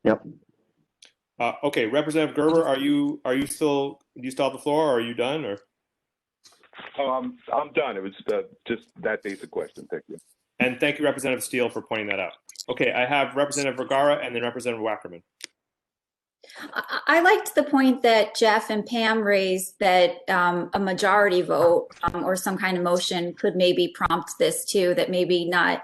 Yep. Okay, Representative Gerber, do you still have the floor, or are you done? Or I'm done. It was just that basic question. Thank you. And thank you, Representative Steele, for pointing that out. Okay, I have Representative Vergara and then Representative Wackerman. I liked the point that Jeff and Pam raised that a majority vote or some kind of motion could maybe prompt this too, that maybe not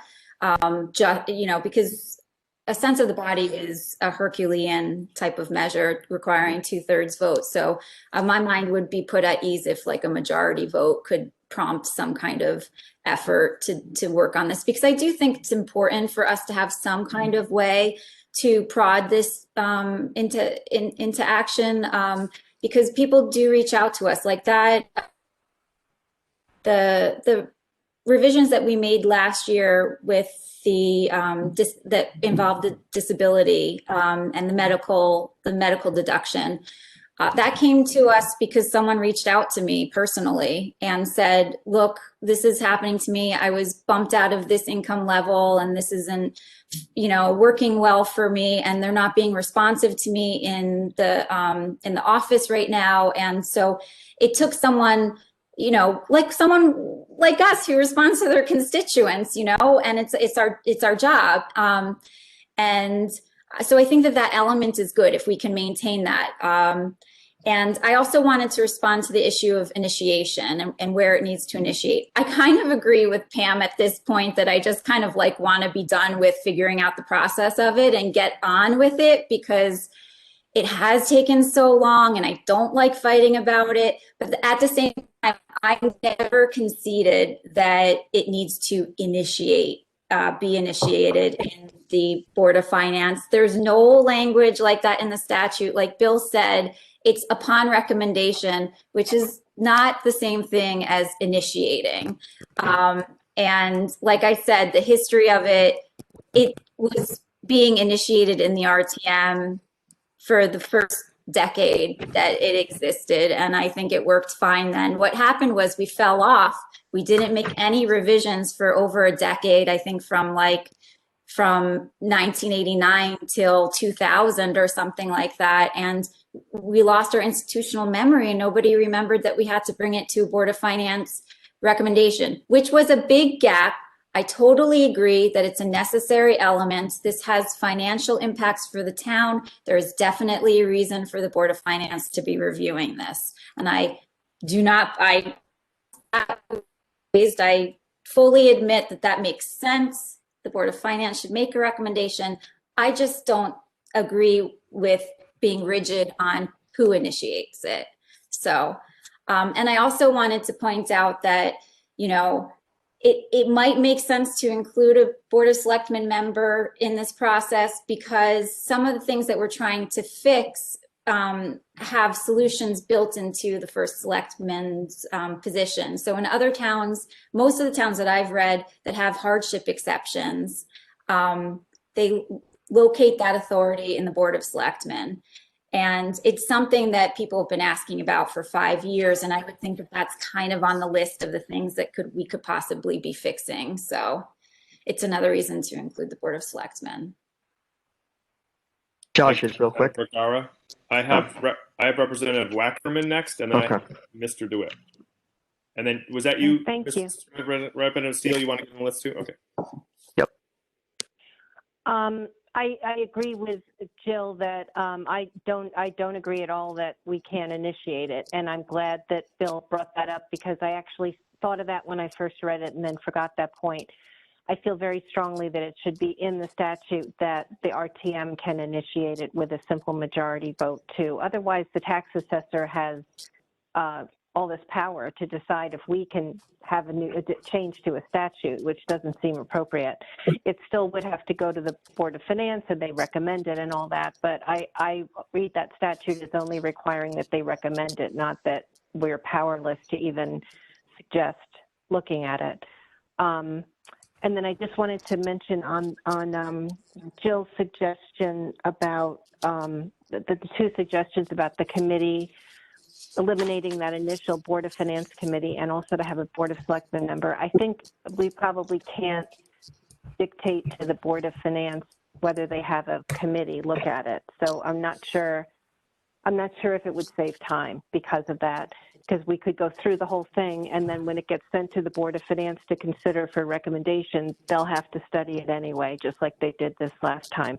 just, because a sense of the body is a Herculean type of measure requiring 2/3 vote. So my mind would be put at ease if like a majority vote could prompt some kind of effort to work on this, because I do think it's important for us to have some kind of way to prod this into action, because people do reach out to us like that. The revisions that we made last year with the that involved the disability and the medical deduction, that came to us because someone reached out to me personally and said, look, this is happening to me. I was bumped out of this income level and this isn't, working well for me, and they're not being responsive to me in the office right now. And so it took someone, like someone like us who responds to their constituents, and it's our job. And so I think that element is good if we can maintain that. And I also wanted to respond to the issue of initiation and where it needs to initiate. I kind of agree with Pam at this point that I just kind of want to be done with figuring out the process of it and get on with it, because it has taken so long and I don't like fighting about it. But at the same time, I never conceded that it needs to be initiated in the Board of Finance. There's no language like that in the statute. Like Bill said, it's upon recommendation, which is not the same thing as initiating. And like I said, the history of it was being initiated in the RTM for the first decade that it existed. And I think it worked fine then. What happened was we fell off. We didn't make any revisions for over a decade, I think from 1989 till 2000 or something like that. And we lost our institutional memory and nobody remembered that we had to bring it to a Board of Finance recommendation, which was a big gap. I totally agree that it's a necessary element. This has financial impacts for the town. There is definitely a reason for the Board of Finance to be reviewing this. And I fully admit that that makes sense. The Board of Finance should make a recommendation. I just don't agree with being rigid on who initiates it. So, and I also wanted to point out that, it might make sense to include a Board of Selectmen member in this process, because some of the things that we're trying to fix have solutions built into the first selectman's position. So in other towns, most of the towns that I've read that have hardship exceptions, they locate that authority in the Board of Selectmen. And it's something that people have been asking about for 5 years. And I would think that that's kind of on the list of the things that we could possibly be fixing. So it's another reason to include the Board of Selectmen. Josh, just real quick. Vergara. I have Representative Wackerman next, and then I have Mr. DeWitt. And then was that you? Thank you. Representative Steele, you want to get on the list too? Okay. Yep. I agree with Jill that I don't agree at all that we can initiate it, and I'm glad that Bill brought that up, because I actually thought of that when I first read it and then forgot that point. I feel very strongly that it should be in the statute that the RTM can initiate it with a simple majority vote too. Otherwise, the tax assessor has all this power to decide if we can have a change to a statute, which doesn't seem appropriate. It still would have to go to the Board of Finance, and they recommend it and all that. But I read that statute as only requiring that they recommend it, not that we're powerless to even suggest looking at it. And then I just wanted to mention on Jill's suggestion about the two suggestions about the committee, eliminating that initial Board of Finance committee, and also to have a Board of Selectmen member. I think we probably can't dictate to the Board of Finance whether they have a committee look at it. So I'm not sure if it would save time because of that, because we could go through the whole thing, and then when it gets sent to the Board of Finance to consider for recommendations, they'll have to study it anyway, just like they did this last time.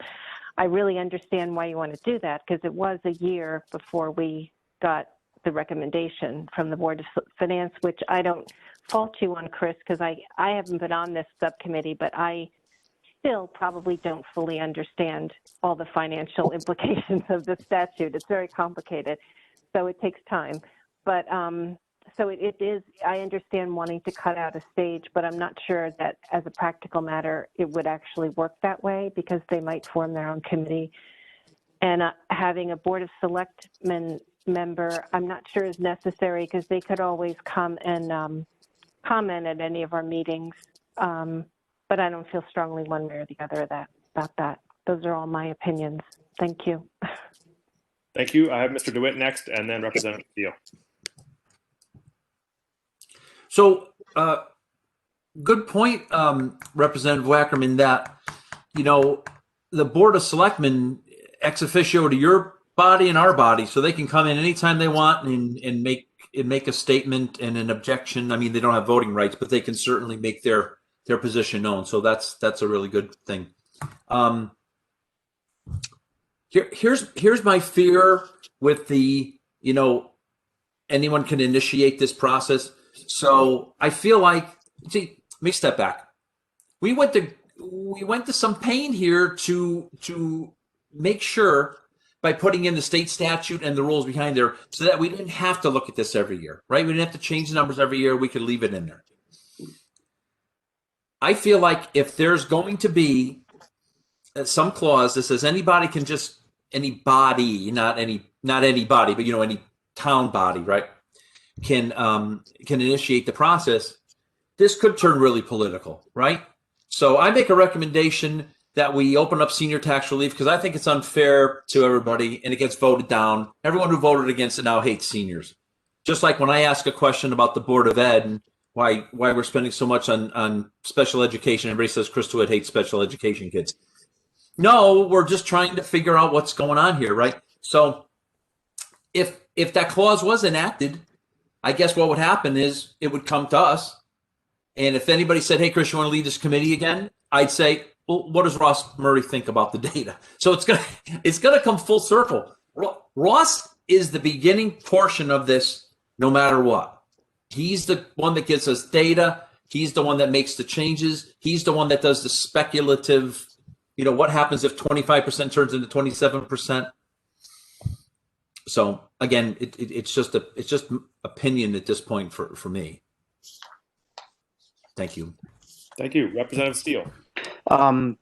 I really understand why you want to do that, because it was a year before we got the recommendation from the Board of Finance, which I don't fault you on, Chris, because I haven't been on this subcommittee, but I still probably don't fully understand all the financial implications of the statute. It's very complicated, so it takes time. But so it is, I understand wanting to cut out a stage, but I'm not sure that as a practical matter, it would actually work that way, because they might form their own committee. And having a Board of Selectmen member, I'm not sure is necessary, because they could always come and comment at any of our meetings. But I don't feel strongly one way or the other about that. Those are all my opinions. Thank you. Thank you. I have Mr. DeWitt next, and then Representative Steele. So, good point, Representative Wackerman, that, the Board of Selectmen ex officio to your body and our body, so they can come in anytime they want and make a statement and an objection. I mean, they don't have voting rights, but they can certainly make their position known. So that's a really good thing. Here's my fear with the, anyone can initiate this process. So I feel like, let me step back. We went to some pain here to make sure, by putting in the state statute and the rules behind there, so that we didn't have to look at this every year, right? We didn't have to change the numbers every year. We could leave it in there. I feel like if there's going to be some clause that says anybody, not anybody, but any town body, right, can initiate the process, this could turn really political, right? So I make a recommendation that we open up senior tax relief, because I think it's unfair to everybody and it gets voted down. Everyone who voted against it now hates seniors. Just like when I ask a question about the Board of Ed and why we're spending so much on special education, everybody says Chris DeWitt hates special education kids. No, we're just trying to figure out what's going on here, right? So if that clause was enacted, I guess what would happen is it would come to us. And if anybody said, hey, Chris, you want to lead this committee again? I'd say, well, what does Ross Murray think about the data? So it's gonna come full circle. Ross is the beginning portion of this no matter what. He's the one that gives us data. He's the one that makes the changes. He's the one that does the speculative, what happens if 25% turns into 27%? So again, it's just opinion at this point for me. Thank you. Thank you, Representative Steele.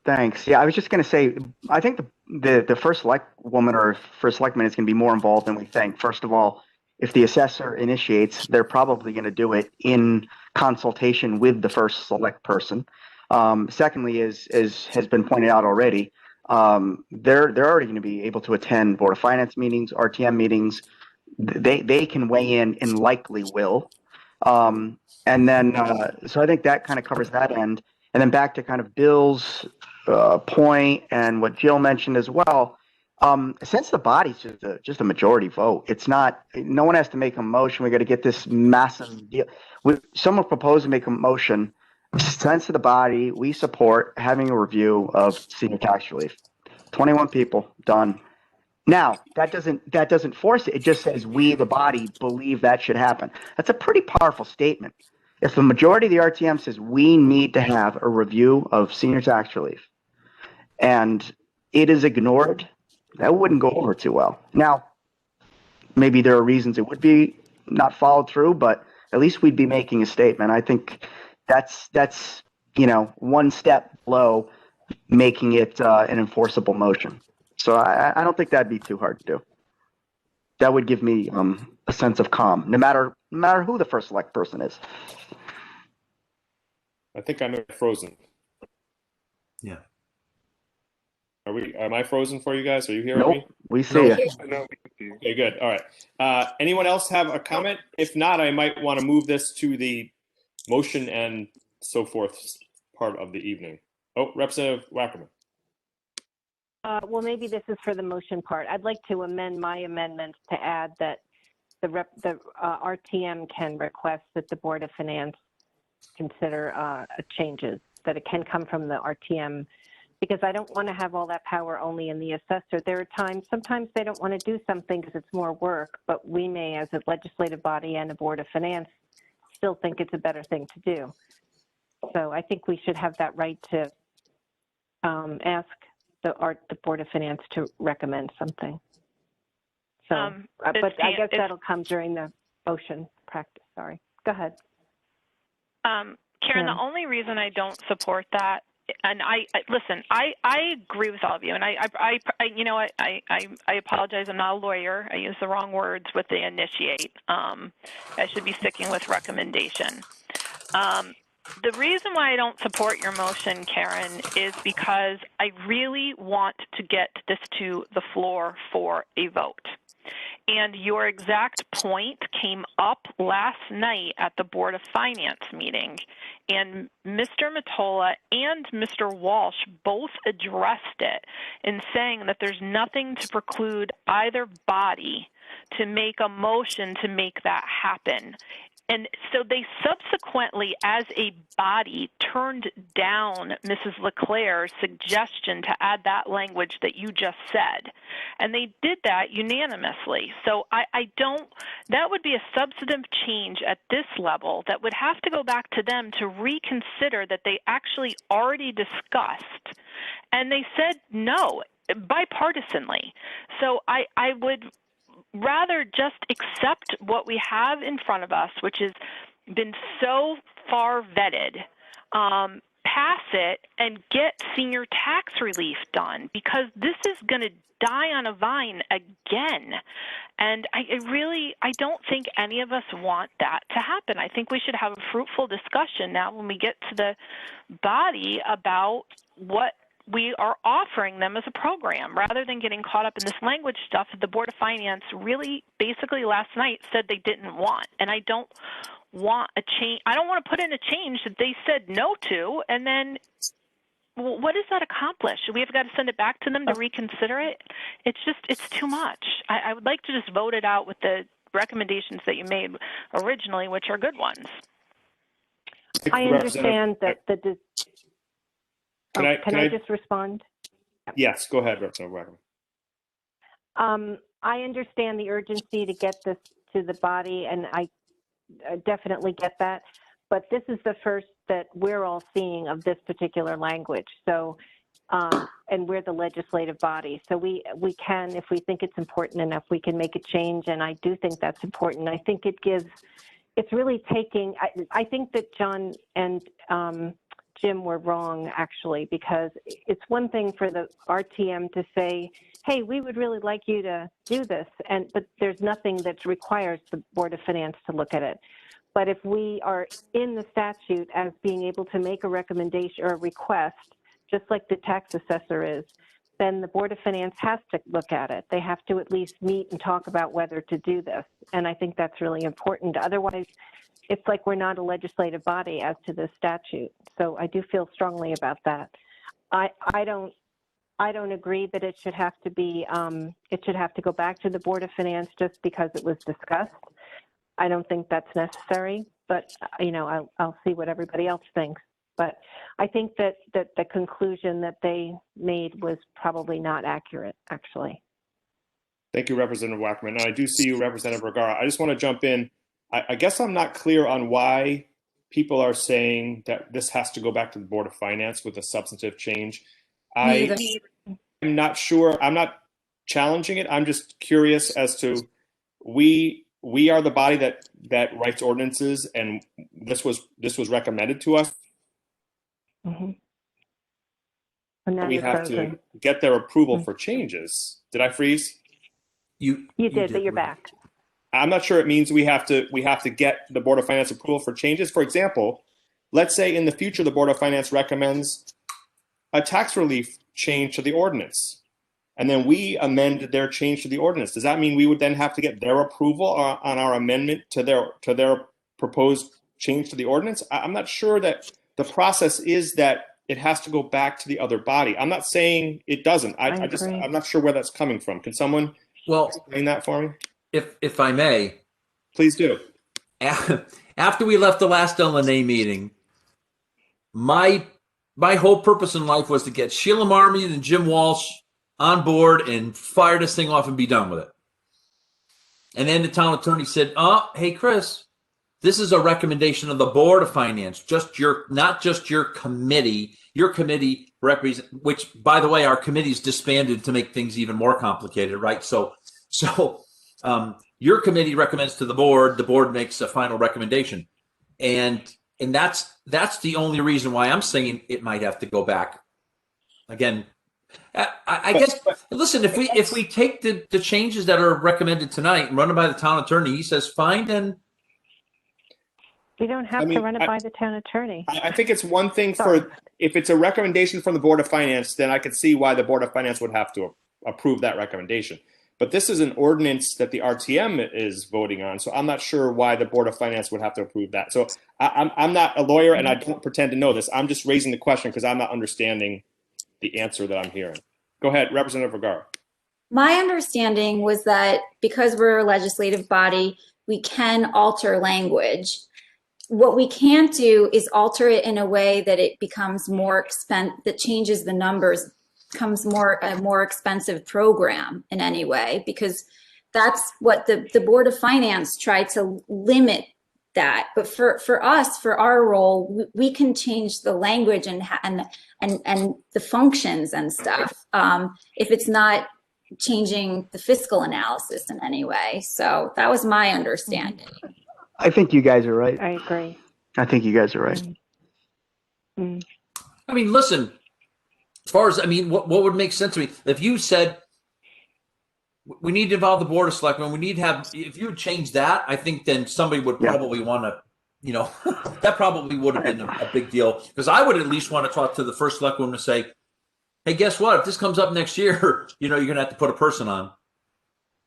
Thanks. Yeah, I was just going to say, I think the first select woman or first selectman is going to be more involved than we think. First of all, if the assessor initiates, they're probably going to do it in consultation with the first select person. Secondly, as has been pointed out already, they're already going to be able to attend Board of Finance meetings, RTM meetings. They can weigh in and likely will. And then, so I think that kind of covers that end. And then back to kind of Bill's point and what Jill mentioned as well. Since the body's just a majority vote, it's not. No one has to make a motion. We got to get this massive deal. Someone proposed to make a motion. Sense of the body, we support having a review of senior tax relief. 21 people done. Now that doesn't force it. It just says we, the body, believe that should happen. That's a pretty powerful statement. If the majority of the RTM says we need to have a review of senior tax relief, and it is ignored, that wouldn't go over too well. Now, maybe there are reasons it would be not followed through, but at least we'd be making a statement. I think that's one step below making it an enforceable motion. So I don't think that'd be too hard to do. That would give me a sense of calm, no matter who the first select person is. I think I'm frozen. Yeah. Am I frozen for you guys? Are you hearing Nope, me? we see you. No, we can see. Okay, good. All right. Anyone else have a comment? If not, I might want to move this to the motion and so forth part of the evening. Oh, Representative Wackerman. Well, maybe this is for the motion part. I'd like to amend my amendment to add that the RTM can request that the Board of Finance consider changes, that it can come from the RTM, because I don't want to have all that power only in the assessor. There are sometimes they don't want to do something because it's more work, but we may, as a legislative body and a Board of Finance, still think it's a better thing to do. So I think we should have that right to ask the Board of Finance to recommend something. So, but I guess that'll come during the motion practice. Sorry. Go ahead. Karen, the only reason I don't support that, and I agree with all of you, and you know what, I apologize. I'm not a lawyer. I use the wrong words with the initiate. I should be sticking with recommendation. The reason why I don't support your motion, Karen, is because I really want to get this to the floor for a vote. And your exact point came up last night at the Board of Finance meeting, and Mr. Mottola and Mr. Walsh both addressed it in saying that there's nothing to preclude either body to make a motion to make that happen. And so they subsequently, as a body, turned down Mrs. LeClaire's suggestion to add that language that you just said. And they did that unanimously. So I don't, that would be a substantive change at this level that would have to go back to them to reconsider that they actually already discussed. And they said no, bipartisanly. So I would rather just accept what we have in front of us, which has been so far vetted, pass it and get senior tax relief done, because this is going to die on a vine again. And I don't think any of us want that to happen. I think we should have a fruitful discussion now when we get to the body about what we are offering them as a program, rather than getting caught up in this language stuff that the Board of Finance really basically last night said they didn't want. And I don't want a change. I don't want to put in a change that they said no to, and then what does that accomplish? We have got to send it back to them to reconsider it. It's too much. I would like to just vote it out with the recommendations that you made originally, which are good ones. I understand that the Can I just respond? Yes, go ahead, Representative Wackerman. I understand the urgency to get this to the body, and I definitely get that. But this is the first that we're all seeing of this particular language. So, and we're the legislative body. So we can, if we think it's important enough, we can make a change. And I do think that's important. I think it's really taking, I think that John and Jim were wrong, actually, because it's one thing for the RTM to say, hey, we would really like you to do this, but there's nothing that requires the Board of Finance to look at it. But if we are in the statute as being able to make a recommendation or a request, just like the tax assessor is, then the Board of Finance has to look at it. They have to at least meet and talk about whether to do this. And I think that's really important. Otherwise, it's like we're not a legislative body as to this statute. So I do feel strongly about that. I don't agree that it should have to be, it should have to go back to the Board of Finance just because it was discussed. I don't think that's necessary, but I'll see what everybody else thinks. But I think that the conclusion that they made was probably not accurate, actually. Thank you, Representative Wackerman. And I do see you, Representative Vergara. I just want to jump in. I guess I'm not clear on why people are saying that this has to go back to the Board of Finance with a substantive change. I'm not sure. I'm not challenging it. I'm just curious as to we are the body that writes ordinances, and this was recommended to us. Mm-hmm. And now We you're have frozen. to get their approval for changes. Did I freeze? You did, but you're back. I'm not sure it means we have to get the Board of Finance approval for changes. For example, let's say in the future the Board of Finance recommends a tax relief change to the ordinance, and then we amend their change to the ordinance. Does that mean we would then have to get their approval on our amendment to their proposed change to the ordinance? I'm not sure that the process is that it has to go back to the other body. I'm not saying it doesn't. I'm not sure where that's coming from. Can someone explain that for me? If I may, please do. After we left the last LNA meeting, my whole purpose in life was to get Sheila Marmion and Jim Walsh on board and fire this thing off and be done with it. And then the town attorney said, "Oh, hey, Chris, this is a recommendation of the Board of Finance, not just your committee. Your committee represents, which, by the way, our committee's disbanded to make things even more complicated, right? So your committee recommends to the board makes a final recommendation. And that's the only reason why I'm saying it might have to go back. Again, I guess, listen, if we take the changes that are recommended tonight and run them by the town attorney, he says fine, then we don't have to run it by the town attorney. I think it's one thing if it's a recommendation from the Board of Finance, then I could see why the Board of Finance would have to approve that recommendation. But this is an ordinance that the RTM is voting on, so I'm not sure why the Board of Finance would have to approve that. So I'm not a lawyer, and I don't pretend to know this. I'm just raising the question because I'm not understanding the answer that I'm hearing. Go ahead, Representative Vergara. My understanding was that because we're a legislative body, we can alter language. What we can't do is alter it in a way that it becomes more that changes the numbers, becomes a more expensive program in any way, because that's what the Board of Finance tried to limit that. But for us, for our role, we can change the language and the functions and stuff if it's not changing the fiscal analysis in any way. So that was my understanding. I think you guys are right. I agree. I think you guys are right. Mm-hmm. I mean, listen, as far as, what would make sense to me, if you said we need to involve the Board of Selectmen, we need to have, if you would change that, I think then somebody would probably want to, that probably would have been a big deal, because I would at least want to talk to the first selectwoman and say, hey, guess what? If this comes up next year, you're going to have to put a person on.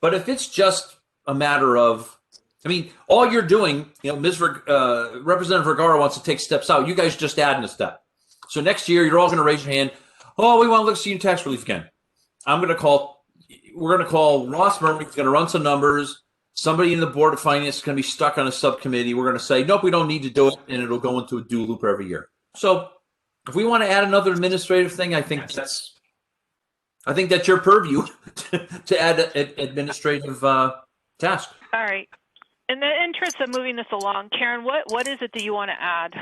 But if it's just a matter of, all you're doing, Representative Vergara wants to take steps out. You guys just adding a step. So next year, you're all going to raise your hand. Oh, we want to look at senior tax relief again. We're going to call Ross Murphy. He's going to run some numbers. Somebody in the Board of Finance is going to be stuck on a subcommittee. We're going to say, nope, we don't need to do it. And it'll go into a do loop every year. So if we want to add another administrative thing, I think that's your purview to add an administrative task. All right. In the interest of moving this along, Karen, what is it that you want to add?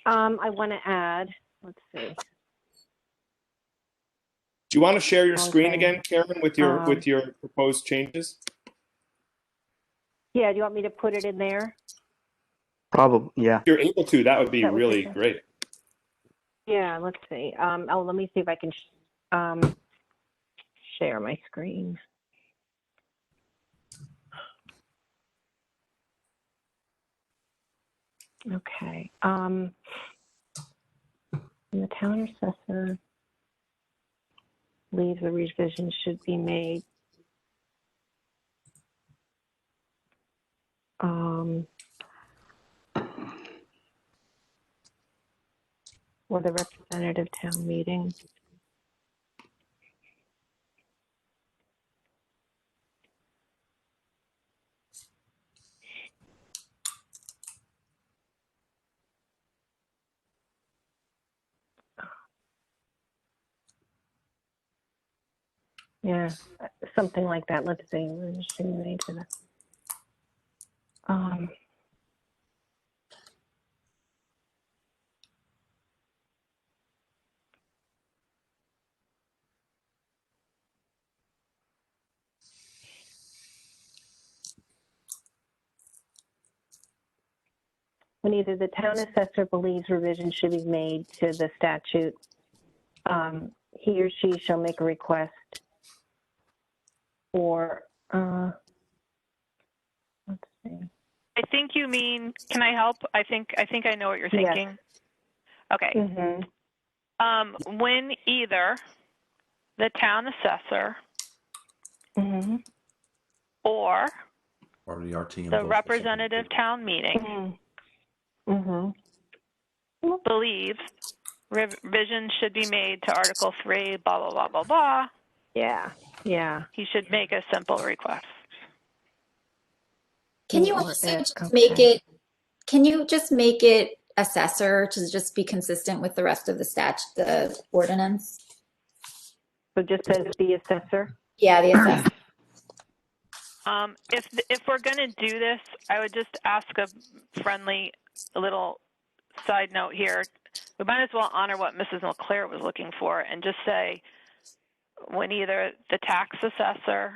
I want to add, let's see. Do you want to share your screen Okay. again, Karen, with your proposed changes? Yeah, do you want me to put it in there? Probably, yeah. If you're able to, that would be That would be really good. great. Yeah, let's see. Let me see if I can share my screen. Okay. The town assessor believes a revision should be made. For the representative town meeting. Yeah, something like that. Let's see. Revision made to the. When either the town assessor believes revision should be made to the statute, he or she shall make a request, or let's see. I think you mean, can I help? I think I know what you're thinking. Yes. Okay. Mm-hmm. When either the town assessor Mm-hmm. or Or the RTM. the vote for representative something. town meeting Mm-hmm. believes revision should be made to Article 3, blah, blah, blah, blah, blah, Yeah. Yeah. he should make a simple request. Can you Or also it, just okay. make it, can you just make it assessor to just be consistent with the rest of the ordinance? So just says the assessor. Yeah, the assessor. If we're going to do this, I would just ask a friendly little side note here. We might as well honor what Mrs. LeClaire was looking for and just say when either the tax assessor,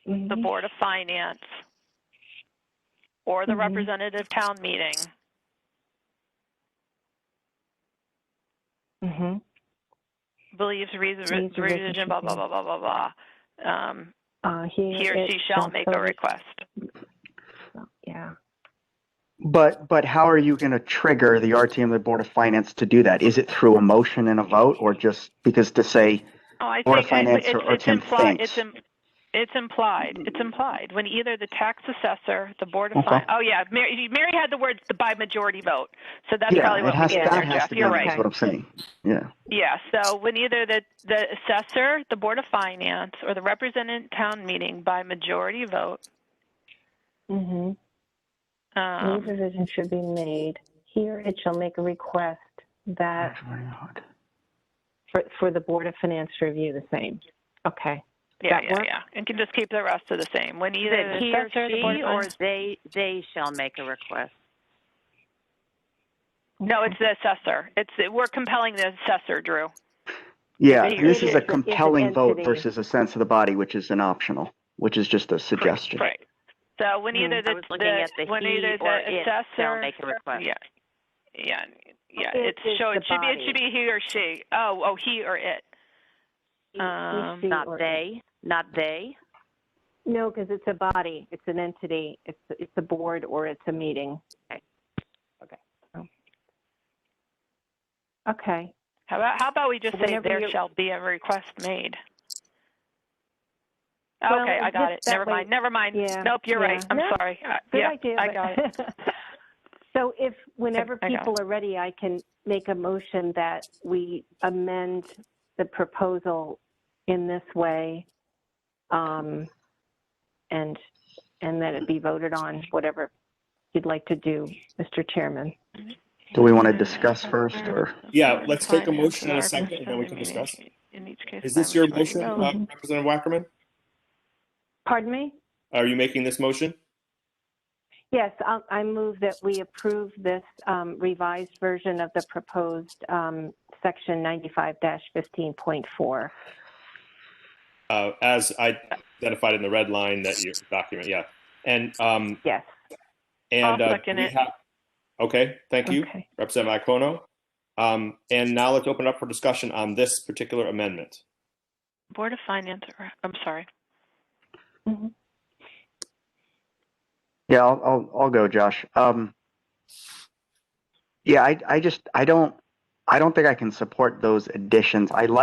the Board of Finance, or the representative town meeting believes revision, blah, blah, blah, blah, blah, blah, he or she shall make a request. Yeah. But how are you going to trigger the RTM, the Board of Finance, to do that? Is it through a motion and a vote, or just because to say Board of Finance or RTM thinks? It's implied. It's implied when either the tax assessor, the Board of Okay. Finance. Oh yeah, Mary had the words the by majority vote, so that's Yeah, probably what we did that there, has Jeff. to You're be, right. That's what I'm saying. Yeah. Yeah. So when either the assessor, the Board of Finance, or the representative town meeting by majority vote. Any revision should be made. Here it shall make a request that for the Board of Finance to review the same. Okay. Yeah. And can just keep the rest of the same. When either the He or assessor, the Board she, of or Finance, they shall make a request. No, it's the assessor. We're compelling the assessor, Drew. Yeah, It this is a it's an compelling vote entity. versus a sense of the body, which is an optional, which is just a suggestion. Right. So when either I was looking at the when he either or the it shall assessor, make a request. Yeah. It is the It should be he or she. Oh, he or it. Not they. Not they. No, because it's a body. It's an entity. It's a board or it's a meeting. Okay. Okay. How about we just say Whenever there you- shall be a request made? Well, Okay, I got it. just that Never way- mind. Yeah, Nope, you're right. I'm No, sorry. Good Yeah, idea. I got it. So if whenever I got people are ready, I can make a motion that we amend the proposal in this way, and that it be voted on, whatever you'd like to do, Mr. Chairman. Do we want to discuss first, or? Yeah, let's take a motion in a second, and then we can discuss. In each case, Is this your motion, Representative Wackerman? Pardon me? Are you making this motion? Yes, I move that we approve this revised version of the proposed section 95-15.4. As identified in the red line that your document, yeah. And Yes. and I'll second we it. have, okay, thank you, Okay. Representative Iacono. And now let's open up for discussion on this particular amendment. Board of Finance, I'm sorry. Mhm. Yeah, I'll go, Josh. Yeah, I don't think I can support those additions. I don't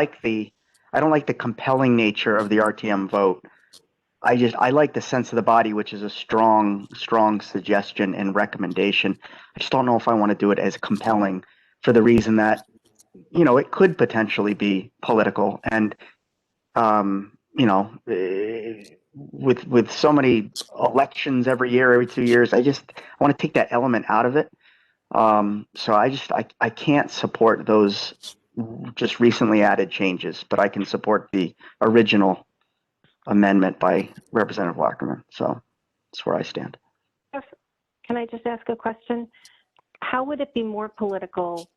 like the compelling nature of the RTM vote. I like the sense of the body, which is a strong suggestion and recommendation. I just don't know if I want to do it as compelling for the reason that, it could potentially be political. And, with so many elections every year, every 2 years, I want to take that element out of it. So I can't support those just recently added changes, but I can support the original amendment by Representative Wackerman. So that's where I stand. Can I just ask a question? How would it be more political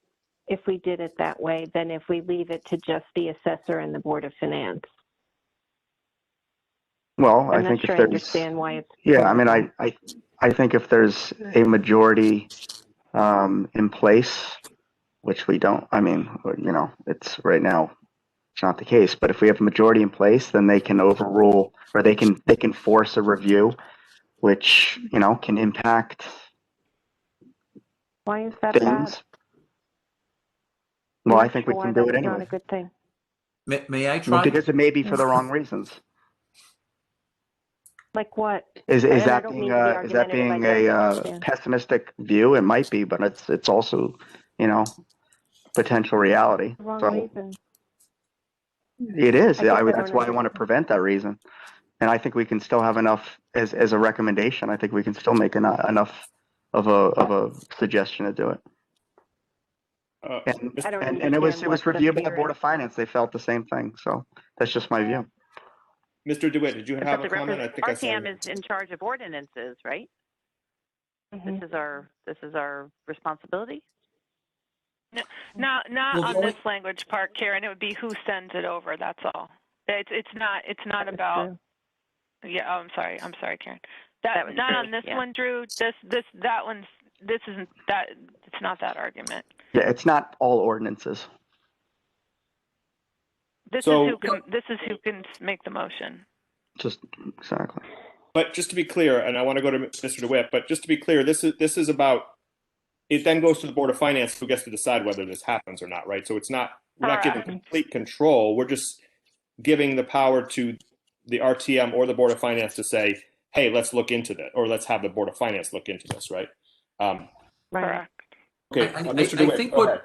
if we did it that way than if we leave it to just the assessor and the Board of Finance? Well, I'm I not think sure if I there's, understand why it's yeah, I mean, political. I think if there's a majority in place, which we don't, I mean, it's right now, it's not the case, but if we have a majority in place, then they can overrule, or they can force a review, which, can impact Why is that bad? things. I'm Well, I not think sure we why can do it that's not anyway. a good thing. May I Well, try? because it may be for the wrong reasons. Like what? Is And I that don't being mean to be argumentative. I don't a understand. pessimistic view? It might be, but it's also, potential reality. Wrong So reason. it is. I guess I don't That's why I want to understand. prevent that reason. And I think we can still have enough as a recommendation. I think we can still make enough of a suggestion to do it. I don't And it understand was what the reviewed by the fear Board is. of Finance. They felt the same thing. So that's just my view. Mr. DeWitt, did you have But a comment? I think I saw. RTM is in charge of ordinances, right? Mhm. This is our responsibility. Not Well, the on only- this language part, Karen. It would be who sends it over. That's all. It's not That is about. true. Yeah. Oh, I'm sorry, Karen. That was Not me, on this yeah. one, Drew. This isn't that. It's not that argument. Yeah, it's not all ordinances. This So- is who can make the motion. Just exactly. But just to be clear, and I want to go to Mr. DeWitt, but just to be clear, this is about, it then goes to the Board of Finance who gets to decide whether this happens or not, right? So we're not giving Correct. complete control. We're just giving the power to the RTM or the Board of Finance to say, hey, let's look into that, or let's have the Board of Finance look into this, right? Right. Correct. Okay, I Mr. DeWitt, think go ahead.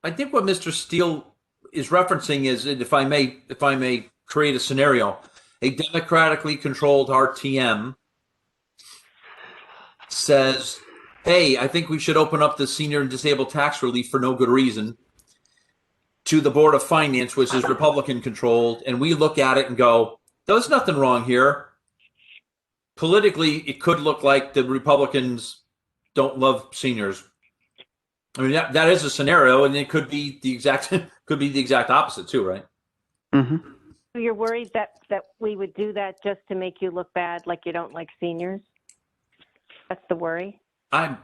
I think what Mr. Steele is referencing is, if I may create a scenario, a democratically controlled RTM says, "Hey, I think we should open up the senior and disabled tax relief for no good reason," to the Board of Finance, which is Republican controlled, and we look at it and go, "There's nothing wrong here." Politically, it could look like the Republicans don't love seniors. I mean, that is a scenario, and it could be the exact opposite too, right? Mm-hmm. So you're worried that we would do that just to make you look bad, like you don't like seniors? That's the worry? I'm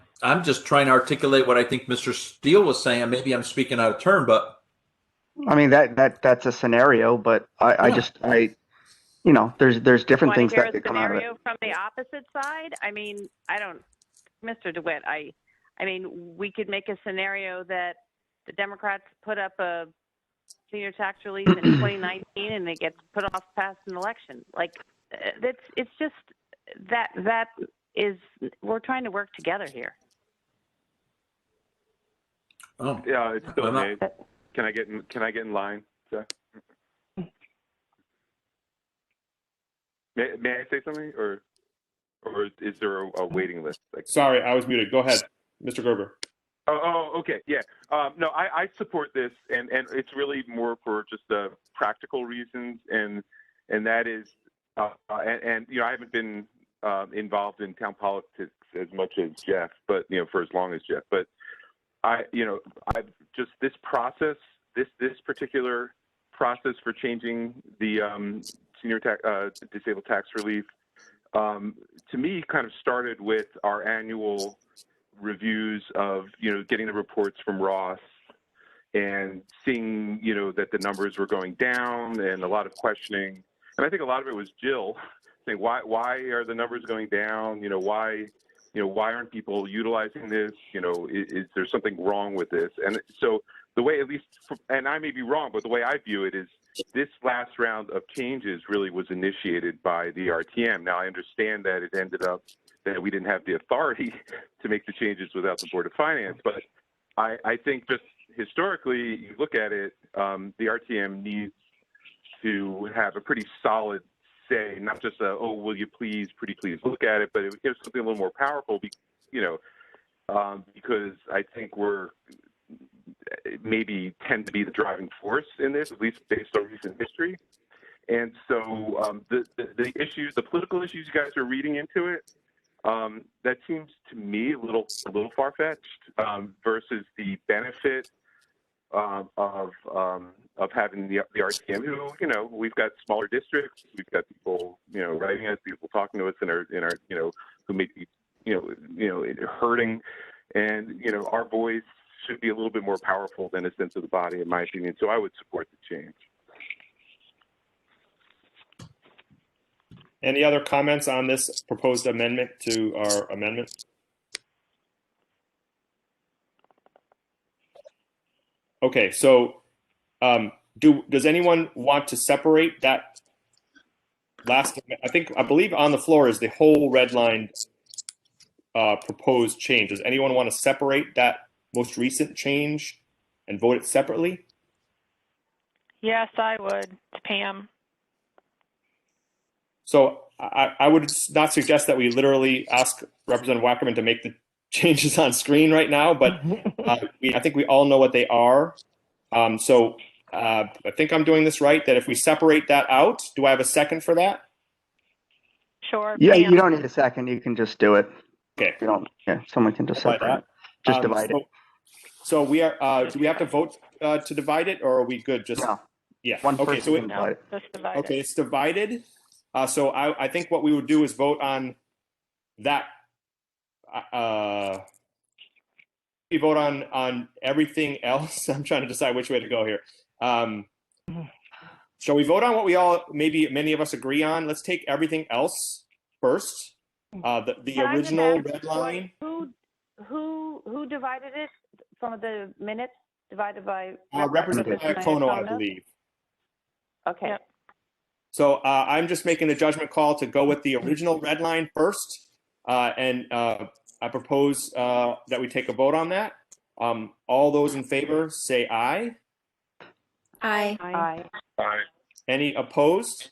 just trying to articulate what I think Mr. Steele was saying. And maybe I'm speaking out of turn, but I mean that's a scenario, but I there's different Want things to hear that a could come out of it. scenario from the opposite side? I mean, I don't, Mr. DeWitt. I mean, we could make a scenario that the Democrats put up a senior tax relief in 2019 and it gets put off past an election. Like it's just that is, we're trying to work together here. oh, Yeah, it's still I'm not- me. Can I get in line, Jeff? May I say something, or is there a waiting list? Sorry, I was muted. Go ahead, Mr. Gerber. Oh, okay, yeah. No, I support this, and it's really more for just practical reasons, and that is, and I haven't been involved in town politics as much as Jeff, but for as long as Jeff. But I've just this process, this particular process for changing the senior disabled tax relief, to me, kind of started with our annual reviews of getting the reports from Ross and seeing that the numbers were going down and a lot of questioning. And I think a lot of it was Jill saying, why are the numbers going down? Why aren't people utilizing this? Is there something wrong with this? And so the way, at least, and I may be wrong, but the way I view it is this last round of changes really was initiated by the RTM. Now, I understand that it ended up that we didn't have the authority to make the changes without the Board of Finance, but I think just historically, you look at it, the RTM needs to have a pretty solid say, not just will you please, pretty please look at it, but it gives something a little more powerful, because I think we're maybe tend to be the driving force in this, at least based on recent history. And so the issues, the political issues you guys are reading into it, that seems to me a little far-fetched versus the benefit of having the RTM, who we've got smaller districts, we've got people writing us, people talking to us in our who may be hurting, and our voice should be a little bit more powerful than a sense of the body, in my opinion. So I would support the change. Any other comments on this proposed amendment to our amendment? Okay, so does anyone want to separate that last? I believe on the floor is the whole red line proposed change. Does anyone want to separate that most recent change and vote it separately? Yes, I would, Pam. So I would not suggest that we literally ask Representative Wackerman to make the changes on screen right now, but I think we all know what they are. So I think I'm doing this right, that if we separate that out, do I have a second for that? Sure. Yeah, Pam. you don't need a second. You can just do it. Okay. You don't. Yeah, someone can just separate it. Just divide it. So we are. Do we have to vote to divide it, or are we good? Just No. yeah. One Okay. person So can divide it. Just divide okay, it. it's divided. So I think what we would do is vote on that. We vote on everything else. I'm trying to decide which way to go here. Shall we vote on what we all, maybe many of us agree on? Let's take everything else first. The Can I just original ask red line. Who divided it? Some of the minutes divided by Representative Iacono, I believe. Okay. Yep. So I'm just making a judgment call to go with the original red line first, and I propose that we take a vote on that. All those in favor say aye. Aye. Aye. Aye. Any opposed?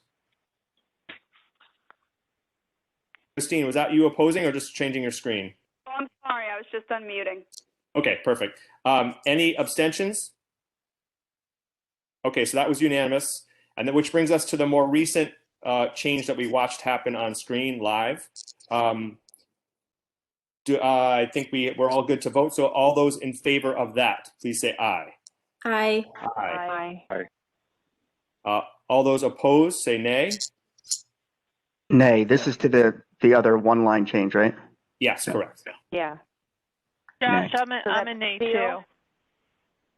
Christine, was that you opposing or just changing your screen? Oh, I'm sorry. I was just unmuting. Okay, perfect. Any abstentions? Okay, so that was unanimous. And then, which brings us to the more recent change that we watched happen on screen live. I think we're all good to vote. So all those in favor of that, please say aye. Aye. Aye. Aye. All those opposed, say nay. Nay, this is to the other one line change, right? Yes, correct. Yeah. Josh, Nay. I'm a nay too. Steele?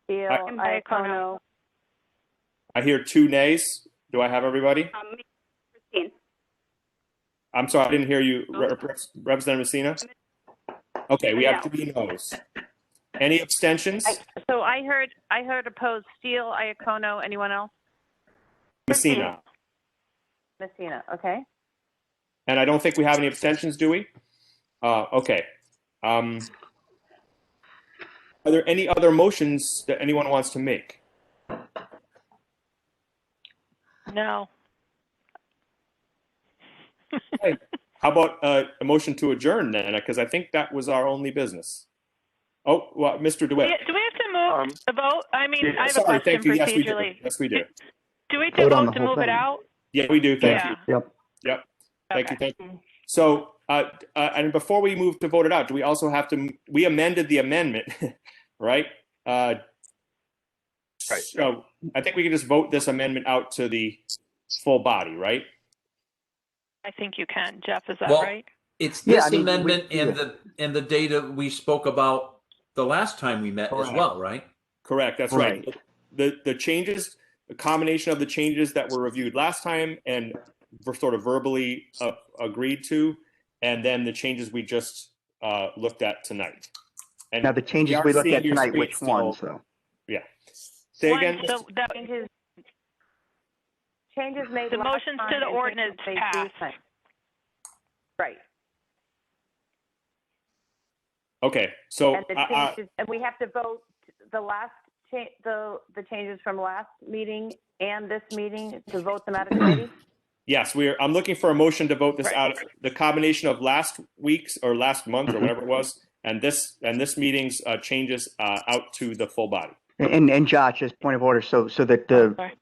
Steele, And Iacono. I hear two nays. Do I have everybody? Christine. I'm sorry, I didn't hear you, Representative Messina. Okay, we have No. 3 no's. Any abstentions? So I heard opposed. Steele, Iacono. Anyone else? Messina. Messina. Okay. And I don't think we have any abstentions, do we? Okay. Are there any other motions that anyone wants to make? No. How about a motion to adjourn then? Because I think that was our only business. Oh, well, Mr. DeWitt. Do we have to move the vote? I mean, I have a Sorry, question thank you. Yes, we do. procedurally. Yes, we do. Do we have to Vote on vote the to whole move it thing. out? Yeah, we do. Thank Yeah. you. Yep. Yep. Thank Okay. you. Thank you. So, and before we move to vote it out, do we also have to, we amended the amendment, right? Right. So I think we can just vote this amendment out to the full body, right? I think you can. Jeff, is that Well, right? It's Yeah, this I mean, amendment we- and the data we spoke about the last time we met as Correct. well, right? Correct, that's right. The changes, the combination of the changes that were reviewed last time and were sort of verbally agreed to, and then the changes we just looked at tonight. And Now the changes are we looked seeing at your tonight, screen which still- ones though? Yeah. Say One, again. so that, Changes made the last motions time to the and ordinance changes made this passed. time. Right. Okay, so And the changes, and we have to vote the last the changes from last meeting and this meeting to vote them out of committee. yes, I'm looking for a motion to vote this Right. out. The combination of last week's or last month or whatever it was, and this meeting's changes out to the full body. And Josh, as point of order, so that Sorry.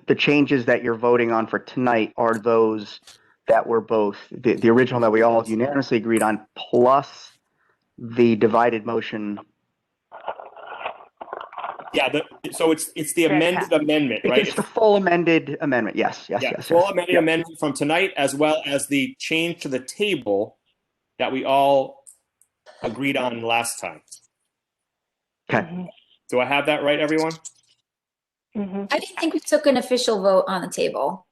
the changes that you're voting on for tonight are those that were both the original that we all unanimously agreed on, plus the divided motion. Yeah, so it's the amended amendment, right? It's the full amended amendment. Yes. Full amended Yep. amendment from tonight, as well as the change to the table that we all agreed on last time. Okay. Do I have that right, everyone? Mhm. I didn't think we took an official vote on the table.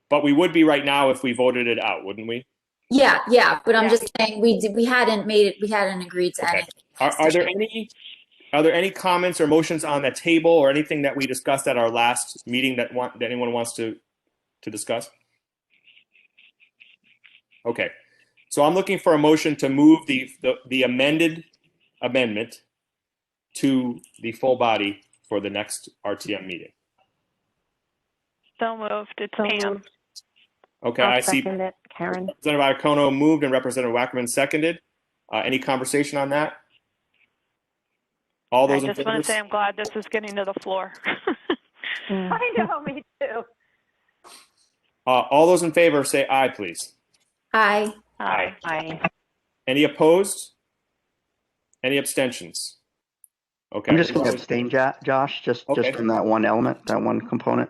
But we would be right now if we voted it out, wouldn't we? Yeah, but I'm Yeah. just saying we hadn't agreed to Okay. anything. Are there any comments or motions on the table or anything that we discussed at our last meeting that anyone wants to discuss? Okay. So I'm looking for a motion to move the amended amendment to the full body for the next RTM meeting. So moved. It's So Pam. moved. Okay, I'll I see second it, Karen. Representative Iacono moved and Representative Wackerman seconded. Any conversation on that? All I those in just want favor? to say I'm glad this is getting to the floor. Mm. I know, me too. All those in favor say aye, please. Aye. Aye. Aye. Any opposed? Any abstentions? Okay. I'm just going to abstain, Josh, just Okay. from that one element, that one component.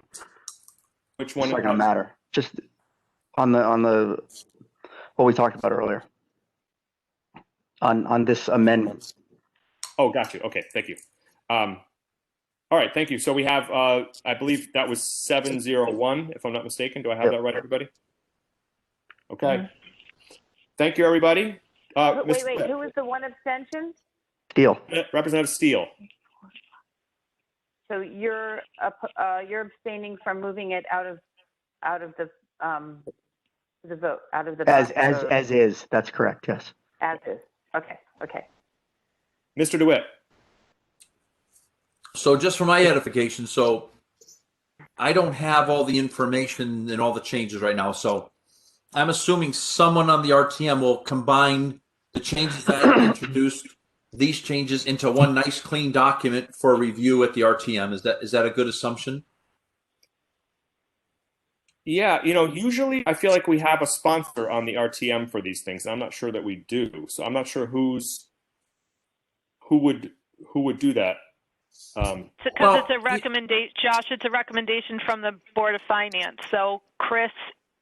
Which It's one? not going to matter. Just on the what we talked about earlier. On this amendment. Oh, got you. Okay, thank you. All right, thank you. So we have, I believe that was 701, if I'm not mistaken. Do I have Yep. that right, everybody? Okay. Mhm. Thank you, everybody. Wait, who was the one abstention? Deal. Representative Steele. So you're abstaining from moving it out of the vote, out of the As is. That's correct. Yes. as is. Okay. Mr. DeWitt. So just for my edification, so I don't have all the information and all the changes right now. So I'm assuming someone on the RTM will combine the changes that I introduced, these changes into one nice clean document for review at the RTM. Is that a good assumption? Yeah, usually I feel like we have a sponsor on the RTM for these things. I'm not sure that we do. So I'm not sure who would do that. Because it's a recommendation, Josh, it's a recommendation from the Board of Finance. So Chris,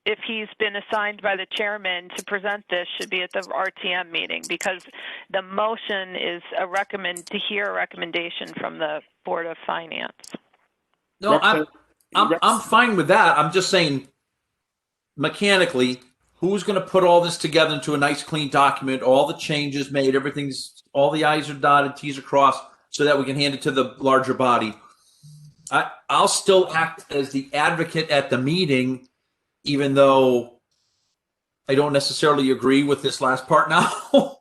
if he's been assigned by the chairman to present this, should be at the RTM meeting because the motion is to hear a recommendation from the Board of Finance. No, I'm fine with that. I'm just saying mechanically, who's going to put all this together into a nice clean document, all the changes made, all the I's are dotted, T's are crossed, so that we can hand it to the larger body. I'll still act as the advocate at the meeting, even though I don't necessarily agree with this last part now,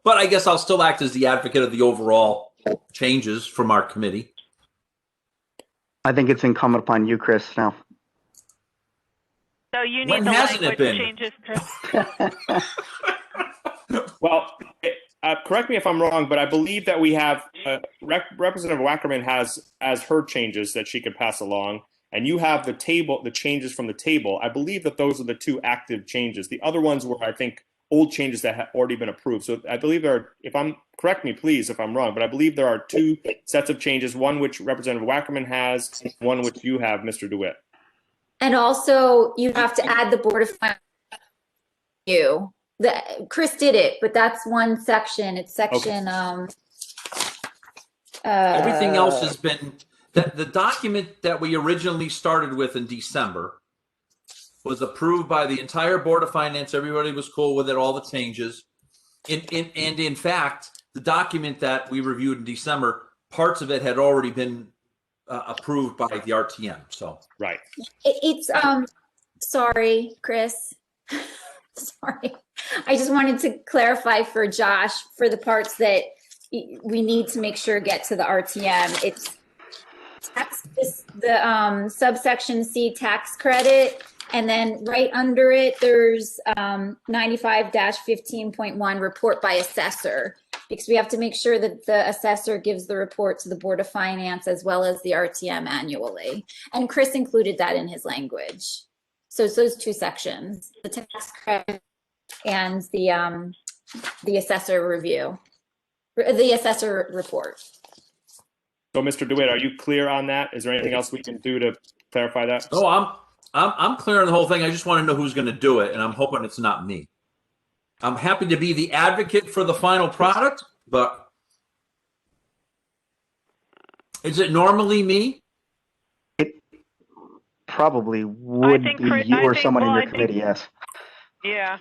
but I guess I'll still act as the advocate of the overall changes from our committee. I think it's incumbent upon you, Chris, now. So you When need the hasn't it language been? changes. Well, correct me if I'm wrong, but I believe that we have Representative Wackerman has as her changes that she could pass along, and you have the table, the changes from the table, I believe that those are the two active changes. The other ones were, I think, old changes that have already been approved. So I believe there are, correct me please if I'm wrong, but I believe there are two sets of changes, one which Representative Wackerman has, one which you have, Mr. DeWitt. And also you have to add the Board of Finance. Chris did it, but that's one section. It's section, Everything else has been, the document that we originally started with in December was approved by the entire Board of Finance. Everybody was cool with it, all the changes. And in fact, the document that we reviewed in December, parts of it had already been approved by the RTM. So right. It's sorry, Chris. Sorry. I just wanted to clarify for Josh for the parts that we need to make sure get to the RTM. It's the subsection C tax credit. And then right under it, there's 95-15.1 report by assessor, because we have to make sure that the assessor gives the report to the Board of Finance as well as the RTM annually. And Chris included that in his language. So it's those two sections, the tax credit and the assessor review, the assessor report. So Mr. DeWitt, are you clear on that? Is there anything else we can do to clarify that? Oh, I'm clear on the whole thing. I just want to know who's going to do it, and I'm hoping it's not me. I'm happy to be the advocate for the final product, but is it normally me? It probably would think be Chris- you I or think- someone in well, your I think- committee, yes. Yeah.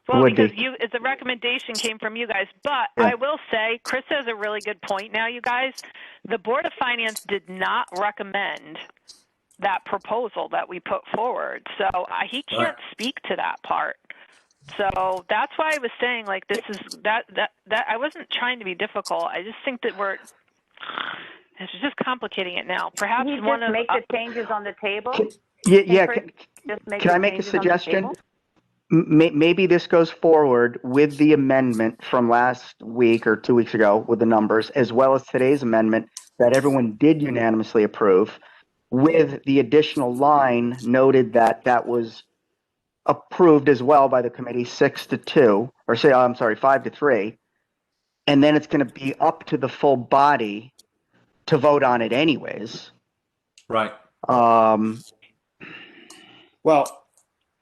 Well, Would because be. it's a recommendation came from you guys. But Yeah. I will say, Chris has a really good point now, you guys. The Board of Finance did not recommend that proposal that we put forward. So he can't speak to that part. So that's why I was saying, like, this is that I wasn't trying to be difficult. I just think that it's just complicating it now. Perhaps Can you one just of make the changes on the table? Yeah, Chris just make can the I make a changes on the suggestion? table? Maybe this goes forward with the amendment from last week or 2 weeks ago with the numbers, as well as today's amendment that everyone did unanimously approve, with the additional line noted that that was approved as well by the committee 6-2, or say, I'm sorry, 5-3. And then it's going to be up to the full body to vote on it anyways. Right. Well,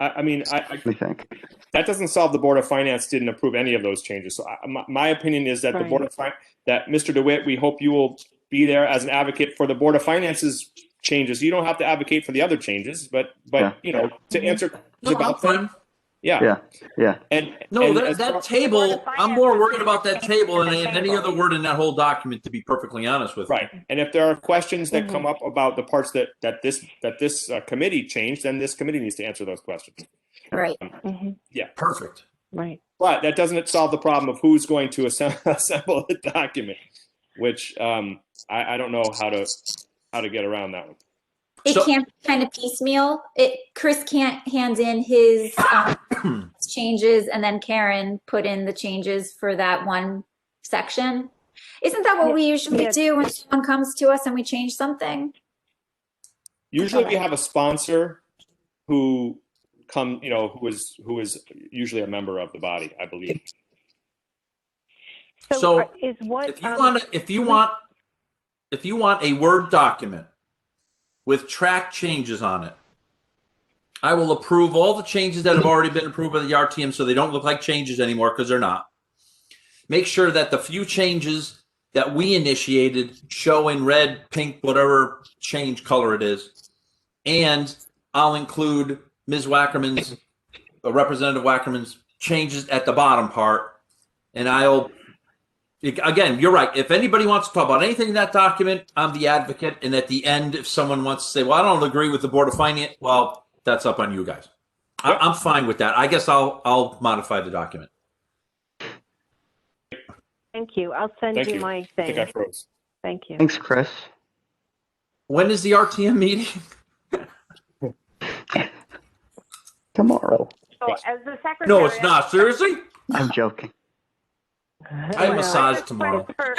I mean, Let me think. that doesn't solve the Board of Finance didn't approve any of those changes. So my opinion is that the Right. Board of Finance, that Mr. DeWitt, we hope you will be there as an advocate for the Board of Finance's changes. You don't have to advocate for the other changes, but Yeah. you know, to answer No, I'm about them. fine. Yeah. Yeah. And No, and that, as that far- table, I'm more worried about that table than any other word in that whole document, to be perfectly honest with you. right. And if there are questions that come up about the parts that this committee changed, then this committee needs to answer those questions. Right. Perfect. Right. But that doesn't solve the problem of who's going to assemble the document, which I don't know how to get around that one. It So- can't be kind of piecemeal. Chris can't hand in his changes and then Karen put in the changes for that one section. Isn't that what we usually do when someone comes to us and we change something? Usually we have a sponsor who who is usually a member of the body, I believe. So, is what if you want a Word document with track changes on it, I will approve all the changes that have already been approved by the RTM so they don't look like changes anymore, because they're not. Make sure that the few changes that we initiated show in red, pink, whatever change color it is. And I'll include Ms. Wackerman's, Representative Wackerman's changes at the bottom part. And again, you're right. If anybody wants to talk about anything in that document, I'm the advocate. And at the end, if someone wants to say, well, I don't agree with the Board of Finance, well, that's up on you guys. I'm fine with that. I guess I'll modify the document. Thank you. I'll send Thank you you. my I thing. think I froze. Thank you. Thanks, Chris. When is the RTM meeting? Tomorrow. So as the secretary, No, it's not. Seriously? I'm joking. I have No. massage tomorrow. As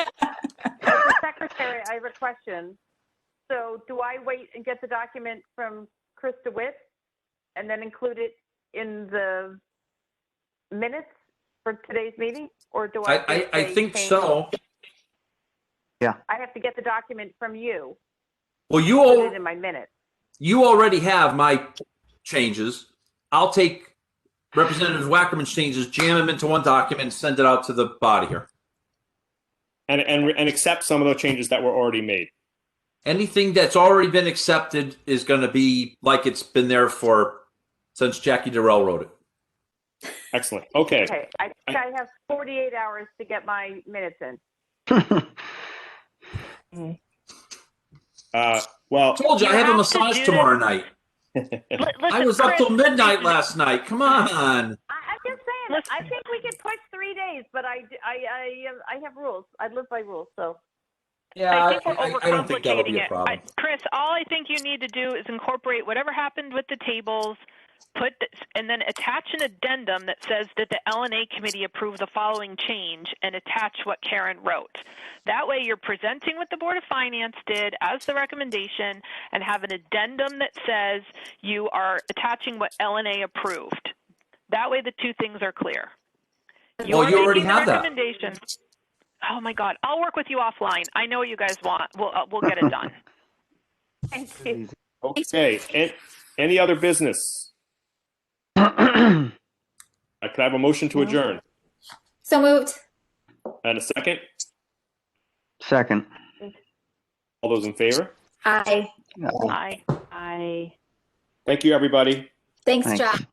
the secretary, I have a question. So do I wait and get the document from Chris DeWitt and then include it in the minutes for today's meeting? Or do I? I think so. I have to get the document from you. Well, Put it in my minutes. you already have my changes. I'll take Representative Wackerman's changes, jam them into one document, and send it out to the body here. And accept some of the changes that were already made. Anything that's already been accepted is going to be like it's been there since Jackie Durrell wrote it. Excellent. Okay. Okay, I think I have 48 hours to get my minutes in. Well, I told you, I have a massage tomorrow night. I was up till midnight last night. Come on. I'm just saying, I think we could push 3 days, but I have rules. I live by rules, so. Yeah, I think we're I don't think that'll be overcomplicating a it. problem. Chris, all I think you need to do is incorporate whatever happened with the tables, and then attach an addendum that says that the L&A committee approved the following change, and attach what Karen wrote. That way you're presenting what the Board of Finance did as the recommendation, and have an addendum that says you are attaching what L&A approved. That way the two things are clear. You already have that. Oh my God! I'll work with you offline. I know what you guys want. We'll get it done. Thank you. okay. Any other business? Could I have a motion to adjourn? So moved. And a second? Second. All those in favor? Aye. Bye. I. Thank you, everybody. Thanks, Thanks. John.